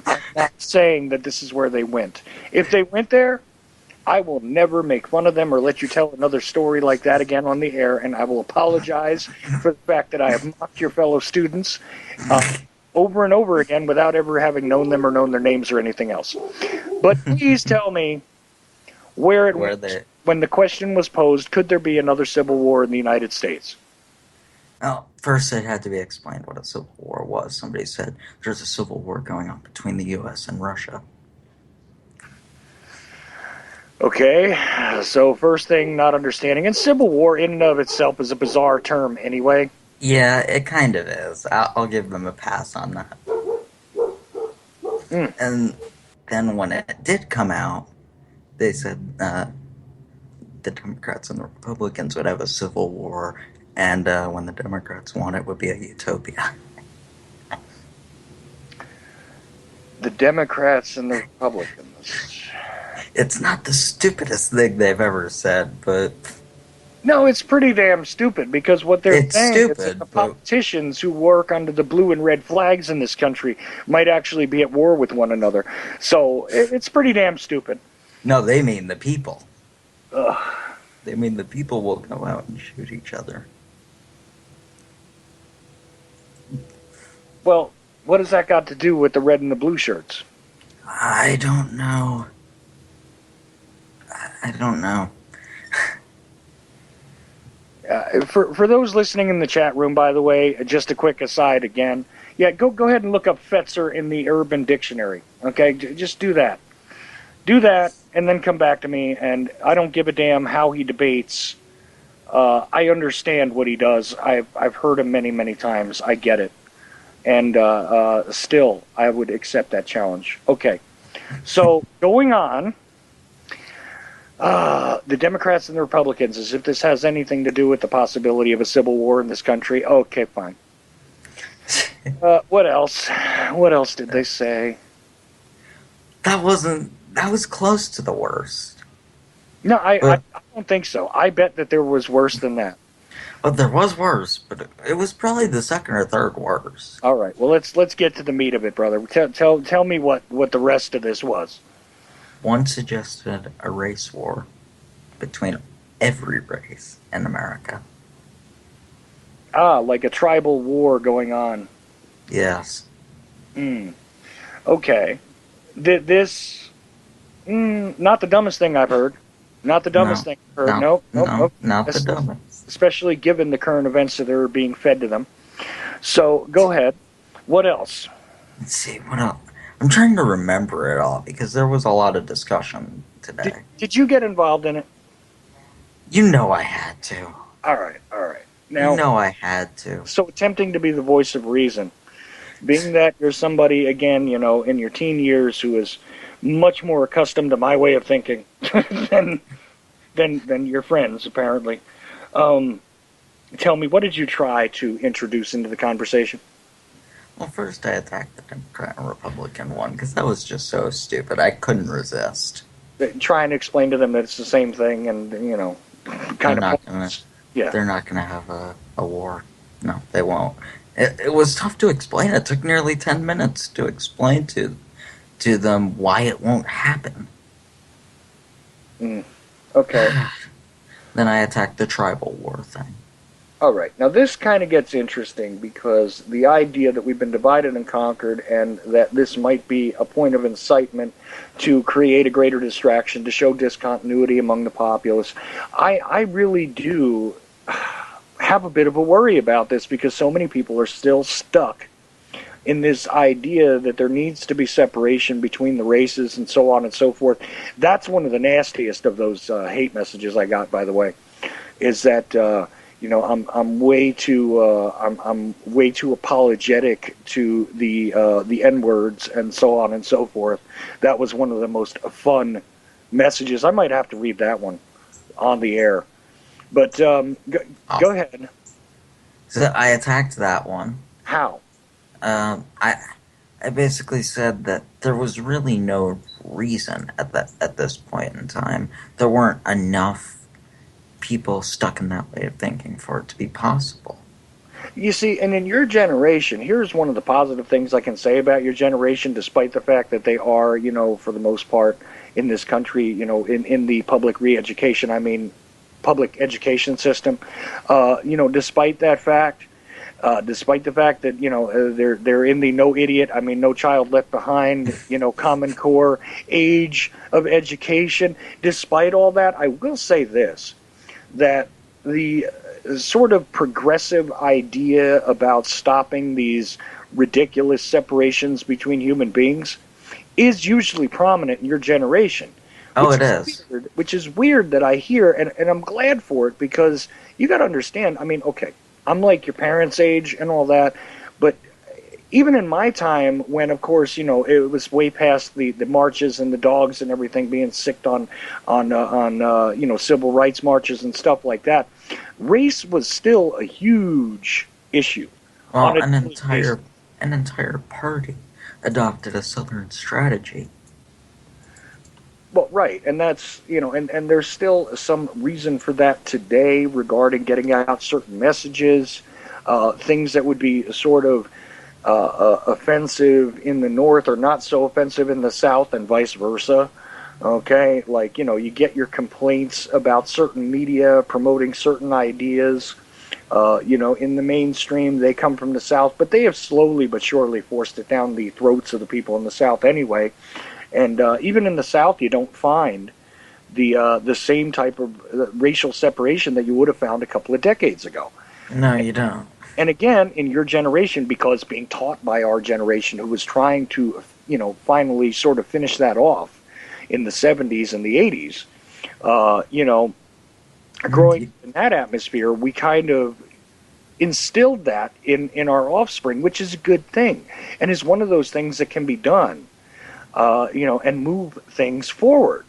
I'm not saying that this is where they went. If they went there, I will never make fun of them or let you tell another story like that again on the air, and I will apologize for the fact that I have mocked your fellow students over and over again without ever having known them or known their names or anything else. But please tell me where it Where went they... when the question was posed, could there be another civil war in the United States? Oh, first it had to be explained what a civil war was. Somebody said there's a civil war going on between the U.S. and Russia. Okay, so first thing, not understanding. And civil war in and of itself is a bizarre term anyway. Yeah, it kind of is. I'll give them a pass on that. Mm. And then when it did come out, they said the Democrats and the Republicans would have a civil war, and when the Democrats won, it would be a utopia. The Democrats and the Republicans. It's not the stupidest thing they've ever said, but... No, it's pretty damn stupid because what they're It's saying is that stupid, the but... politicians who work under the blue and red flags in this country might actually be at war with one another. So it's pretty damn stupid. No, they mean the people. Ugh. They mean the people will go out and shoot each other. Well, what has that got to do with the red and the blue shirts? I don't know. I don't know. For those listening in the chat room, by the way, just a quick aside again. Yeah, go ahead and look up Fetzer in the Urban Dictionary. Okay, just do that. Do that, and then come back to me. And I don't give a damn how he debates. I understand what he does. I've heard him many, many times. I get it. And still, I would accept that challenge. Okay, so going on. The Democrats and the Republicans, as if this has anything to do with the possibility of a civil war in this country. Okay, fine. What else? What else did they say? That was close to the worst. No, I don't think so. I bet that there was worse than that. But there was worse, but it was probably the second or third worst. All right, well, let's get to the meat of it, brother. Tell me what the rest of this was. One suggested a race war between every race in America. Like a tribal war going on. Yes. Okay. This, not the dumbest thing I've heard. Not the dumbest thing I've heard. Nope. Not the dumbest. Especially given the current events that are being fed to them. So, go ahead. What else? Let's see, what else? I'm trying to remember it all because there was a lot of discussion today. Did you get involved in it? You know I had to. All right. Now, you know I had to. So attempting to be the voice of reason. Being that you're somebody, again, in your teen years who is much more accustomed to my way of thinking than than your friends, apparently. Um, Tell me, what did you try to introduce into the conversation? Well, first I attacked the Democrat and Republican one because that was just so stupid. I couldn't resist. Try and explain to them that it's the same thing, and They're kind of not gonna. points. Yeah. They're not gonna have a war. No, they won't. It was tough to explain. It took nearly 10 minutes to explain to them why it won't happen. Mm. Okay. Then I attacked the tribal war thing. All right. Now, this kind of gets interesting because the idea that we've been divided and conquered and that this might be a point of incitement to create a greater distraction, to show discontinuity among the populace, I really do have a bit of a worry about this because so many people are still stuck in this idea that there needs to be separation between the races and so on and so forth. That's one of the nastiest of those hate messages I got, by the way, is that I'm way too I'm way too apologetic to the N words and so on and so forth. That was one of the most fun messages. I might have to read that one on the air, but go Awesome. ahead. So I attacked that one. How? I basically said that there was really no reason at this point in time. There weren't enough people stuck in that way of thinking for it to be possible. You see, and in your generation, here's one of the positive things I can say about your generation, despite the fact that they are, for the most part, in this country, in the public re-education, I mean, public education system. Despite that fact, despite the fact that they're in the no idiot, I mean no child left behind, Common Core age of education. Despite all that, I will say this: that the sort of progressive idea about stopping these ridiculous separations between human beings is usually prominent in your generation, Oh, it is. which is weird that I hear, and I'm glad for it because you got to understand. I mean, okay, I'm like your parents' age and all that, but even in my time, when of course it was way past the marches and the dogs and everything being sicked on civil rights marches and stuff like that, race was still a huge issue Well, on a daily basis. an entire party adopted a Southern strategy. Well, right, and that's and there's still some reason for that today regarding getting out certain messages, things that would be sort of offensive in the North are not so offensive in the South, and vice versa. Okay, like you get your complaints about certain media promoting certain ideas. In the mainstream, they come from the South, but they have slowly but surely forced it down the throats of the people in the South anyway. And even in the South, you don't find the same type of racial separation that you would have found a couple of decades ago. No, you don't. And again, in your generation, because being taught by our generation, who was trying to, finally sort of finish that off in the 70s and the 80s, growing in that atmosphere, we kind of instilled that in our offspring, which is a good thing, and is one of those things that can be done, and move things forward,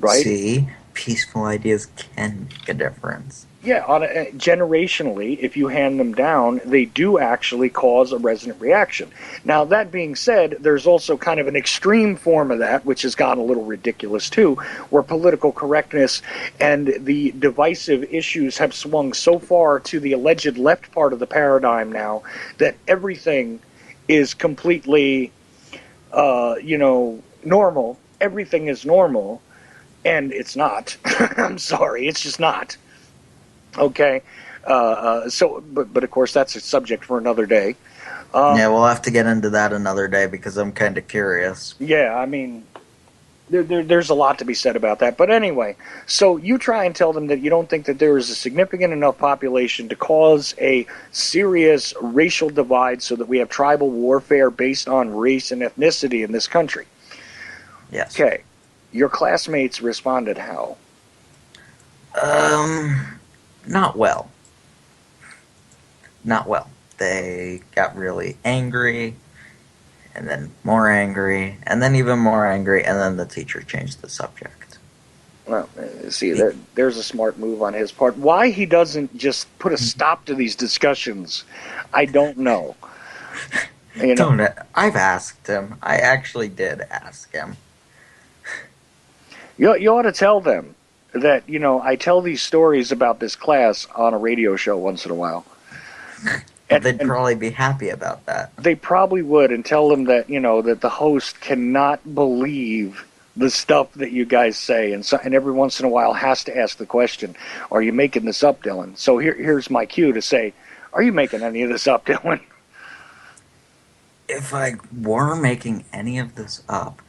right? See, peaceful ideas can make a difference. Yeah, generationally, if you hand them down, they do actually cause a resonant reaction. Now, that being said, there's also kind of an extreme form of that, which has gone a little ridiculous too, where political correctness and the divisive issues have swung so far to the alleged left part of the paradigm now that everything is completely, normal. Everything is normal, and it's not. I'm sorry, it's just not. Okay, but of course that's a subject for another day. Yeah, we'll have to get into that another day because I'm kind of curious. Yeah, I mean, there's a lot to be said about that. But anyway, so you try and tell them that you don't think that there is a significant enough population to cause a serious racial divide so that we have tribal warfare based on race and ethnicity in this country. Yes. Okay, your classmates responded how? Not well. Not well. they got really angry, and then more angry, and then even more angry, and then the teacher changed the subject. Well, see, there's a smart move on his part. Why he doesn't just put a stop to these discussions, I don't know. You know, I've asked him. I actually did ask him. you ought to tell them that, I tell these stories about this class on a radio show once in a while. They'd probably be happy about that. They probably would, and tell them that, that the host cannot believe the stuff that you guys say, and every once in a while has to ask the question, are you making this up, Dylan? So here's my cue to say, are you making any of this up, Dylan? If I were making any of this up,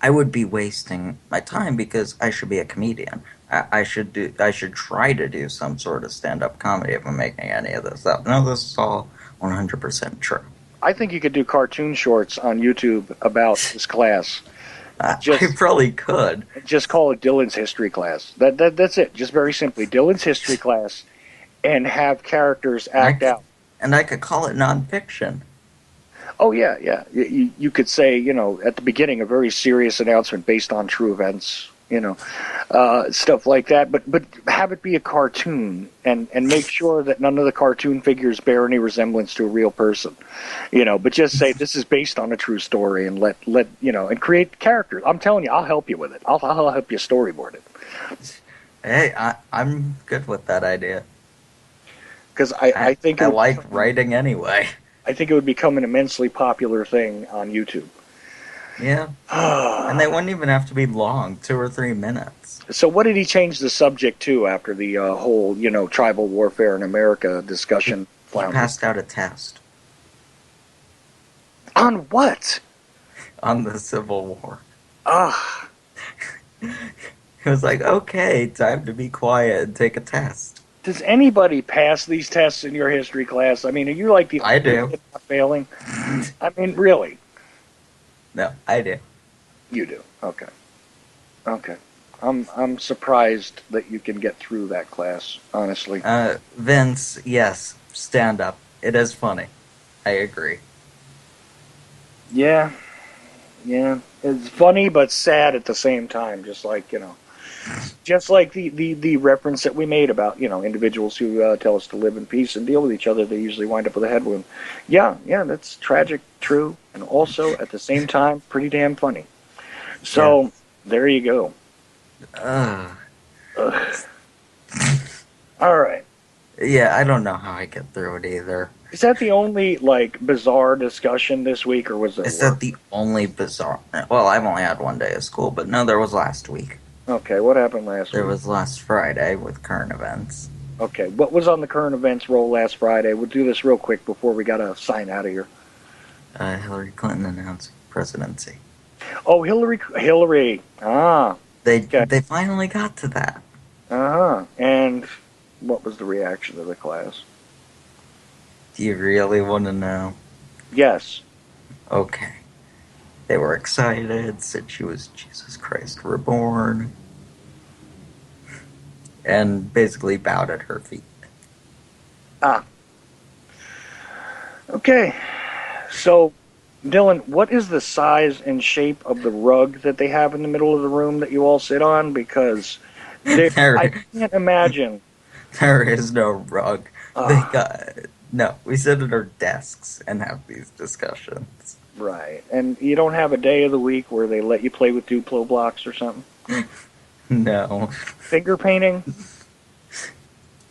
I would be wasting my time because I should be a comedian. I should try to do some sort of stand-up comedy if I'm making any of this up. No, this is all 100% true. I think you could do cartoon shorts on YouTube about this class. I probably could. Just call it Dylan's history class. That's it. Just very simply, Dylan's history class, and have characters act out. And I could call it nonfiction. Oh yeah. You could say, at the beginning, a very serious announcement based on true events. Stuff like that. But have it be a cartoon, and make sure that none of the cartoon figures bear any resemblance to a real person. But just say this is based on a true story, and let and create characters. I'm telling you, I'll help you with it. I'll help you storyboard it. Hey, I'm good with that idea. Because I think I like writing anyway. I think it would become an immensely popular thing on YouTube. Yeah. And they wouldn't even have to be long, 2 or 3 minutes. So what did he change the subject to after the whole, tribal warfare in America discussion? He passed out a test. On what? On the Civil War. Ah. He was like, okay, time to be quiet and take a test. Does anybody pass these tests in your history class? I mean, are you like the I do. kid not failing? I mean, really? No, I do. You do. Okay. I'm surprised that you can get through that class, honestly. Vince, yes, stand up. It is funny. I agree. Yeah. It's funny but sad at the same time, just like the reference that we made about, individuals who tell us to live in peace and deal with each other, they usually wind up with a head wound. Yeah, that's tragic, true, and also, at the same time, pretty damn funny. So, There you go. All right. Yeah, I don't know how I get through it either. Is that the only, bizarre discussion this week, or was it? Is that the only bizarre? Well, I've only had one day of school, but no, there was last week. Okay, what happened last week? There was last Friday with current events. Okay, what was on the current events roll last Friday? We'll do this real quick before we gotta sign out of here. Hillary Clinton announced presidency. Oh, Hillary. Ah. They finally got to that. Uh-huh. And what was the reaction of the class? Do you really want to know? Yes. Okay. They were excited, said she was Jesus Christ reborn, and basically bowed at her feet. Ah. Okay. So, Dylan, what is the size and shape of the rug that they have in the middle of the room that you all sit on? Because I can't imagine. There is no rug. We sit at our desks and have these discussions. Right. And you don't have a day of the week where they let you play with Duplo blocks or something? No. Finger painting?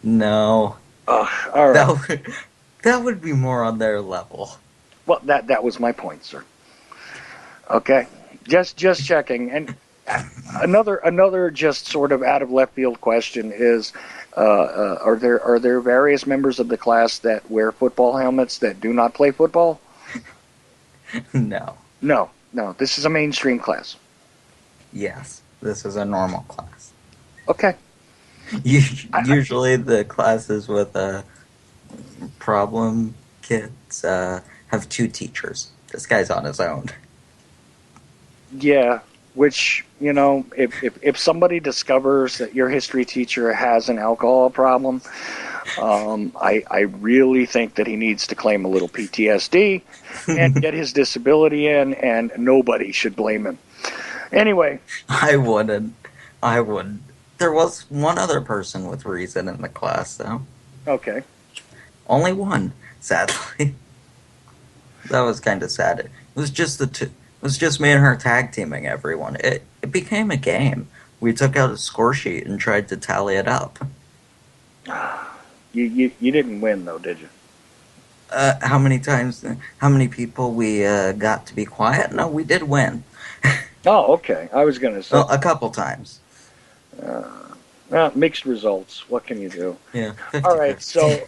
No. All right. That would be more on their level. Well, that was my point, sir. Okay. Just checking. And another just sort of out of left field question is, are there various members of the class that wear football helmets that do not play football? No. No. This is a mainstream class. Yes, this is a normal class. Okay. Usually the classes with problem kids have 2 teachers. This guy's on his own. Yeah, which, if somebody discovers that your history teacher has an alcohol problem, I really think that he needs to claim a little PTSD and get his disability in, and nobody should blame him. Anyway, I wouldn't. I wouldn't. There was one other person with reason in the class, though. okay. Only one, sadly. That was kind of sad. It was just the two. It was just me and her tag teaming everyone. It became a game. We took out a score sheet and tried to tally it up. You didn't win, though, did you? How many times? How many people we got to be quiet? No, we did win. Oh, okay. I was going to say. Well, a couple times. Mixed results. What can you do? Yeah. 50, All right, so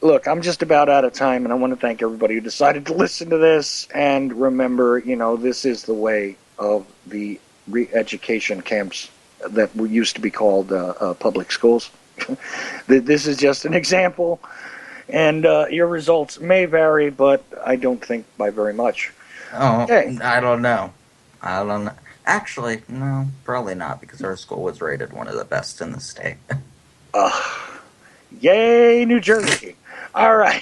look, I'm just about out of time, and I want to thank everybody who decided to listen to this. And remember, this is the way of the re-education camps that used to be called public schools. This is just an example, and your results may vary, but I don't think by very much. Oh, Okay. I don't know. I don't know. Actually, no, probably not, because our school was rated one of the best in the state. Yay, New Jersey. All right.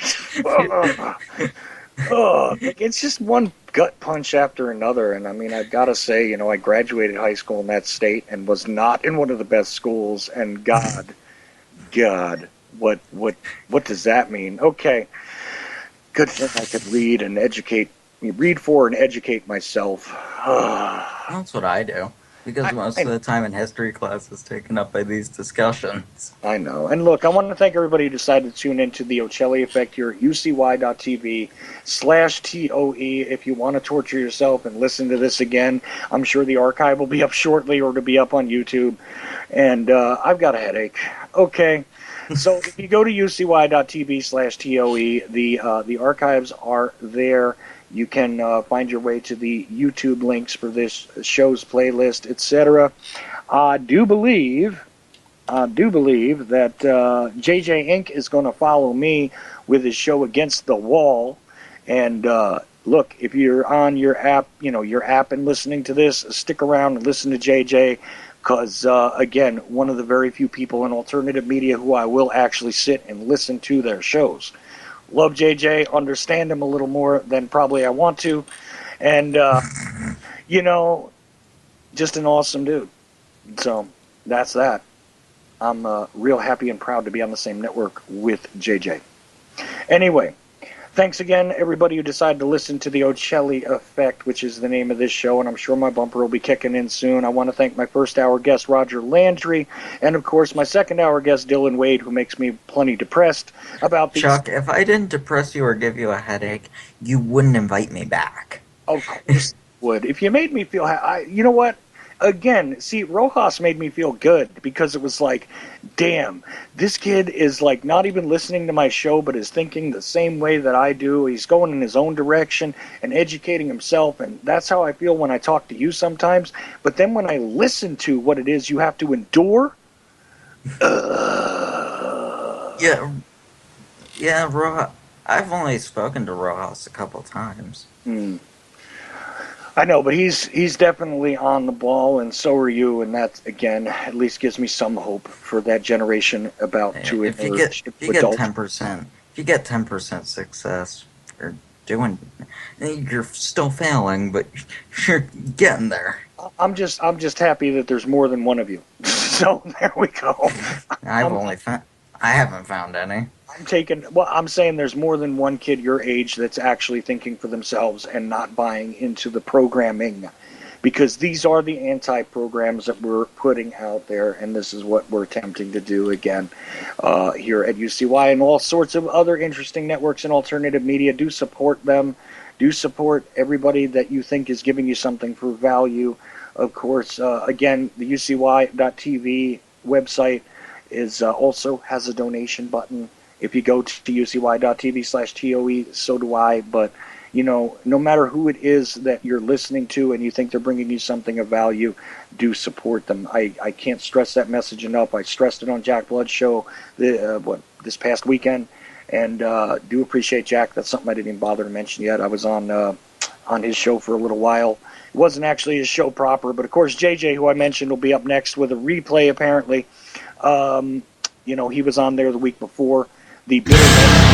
It's just one gut punch after another. And I mean, I've got to say, I graduated high school in that state and was not in one of the best schools. And God, what does that mean? Okay. Good thing I could read for and educate myself. That's what I do, because most of the time in history class is taken up by these discussions. I know. And look, I want to thank everybody who decided to tune into the Ochelli Effect here at ucy.tv/TOE. If you want to torture yourself and listen to this again, I'm sure the archive will be up shortly, or to be up on YouTube. And I've got a headache. Okay. So if you go to ucy.tv/TOE, the archives are there. You can find your way to the YouTube links for this show's playlist, etc. I do believe that JJ Inc. is going to follow me with his show Against the Wall. And look, if you're on your app, and listening to this, stick around and listen to JJ. Because, again, one of the very few people in alternative media who I will actually sit and listen to their shows. Love JJ, understand him a little more than probably I want to. And, just an awesome dude. So that's that. I'm real happy and proud to be on the same network with JJ. Anyway, thanks again, everybody who decided to listen to the Ochelli Effect, which is the name of this show, and I'm sure my bumper will be kicking in soon. I want to thank my first hour guest, Roger Landry, and, of course, my second hour guest, Dylan Wade, who makes me plenty depressed about these... Chuck, if I didn't depress you or give you a headache, you wouldn't invite me back. Of course I would. If you made me feel... you know what? Again, see, Rojas made me feel good, because it was like, damn, this kid is like not even listening to my show, but is thinking the same way that I do. He's going in his own direction and educating himself, and that's how I feel when I talk to you sometimes. But then when I listen to what it is you have to endure... Yeah, Rojas. I've only spoken to Rojas a couple times. I know, but he's definitely on the ball, and so are you, and that, again, at least gives me some hope for that generation about to If you emerge. get 10%, if you get 10% success, you're still failing, but you're getting there. I'm just happy that there's more than one of you. So there we go. I haven't found any. I'm saying there's more than one kid your age that's actually thinking for themselves and not buying into the programming, because these are the anti-programs that we're putting out there, and this is what we're attempting to do again here at UCY and all sorts of other interesting networks and alternative media. Do support them. Do support everybody that you think is giving you something for value. Of course, again, the UCY.tv website also has a donation button. If you go to ucy.tv/TOE, so do I. But, no matter who it is that you're listening to and you think they're bringing you something of value, do support them. I can't stress that message enough. I stressed it on Jack Blood's show this past weekend. And do appreciate Jack. That's something I didn't even bother to mention yet. I was on his show for a little while. It wasn't actually his show proper. But, of course, JJ, who I mentioned, will be up next with a replay, apparently. He was on there the week before. the bitterness.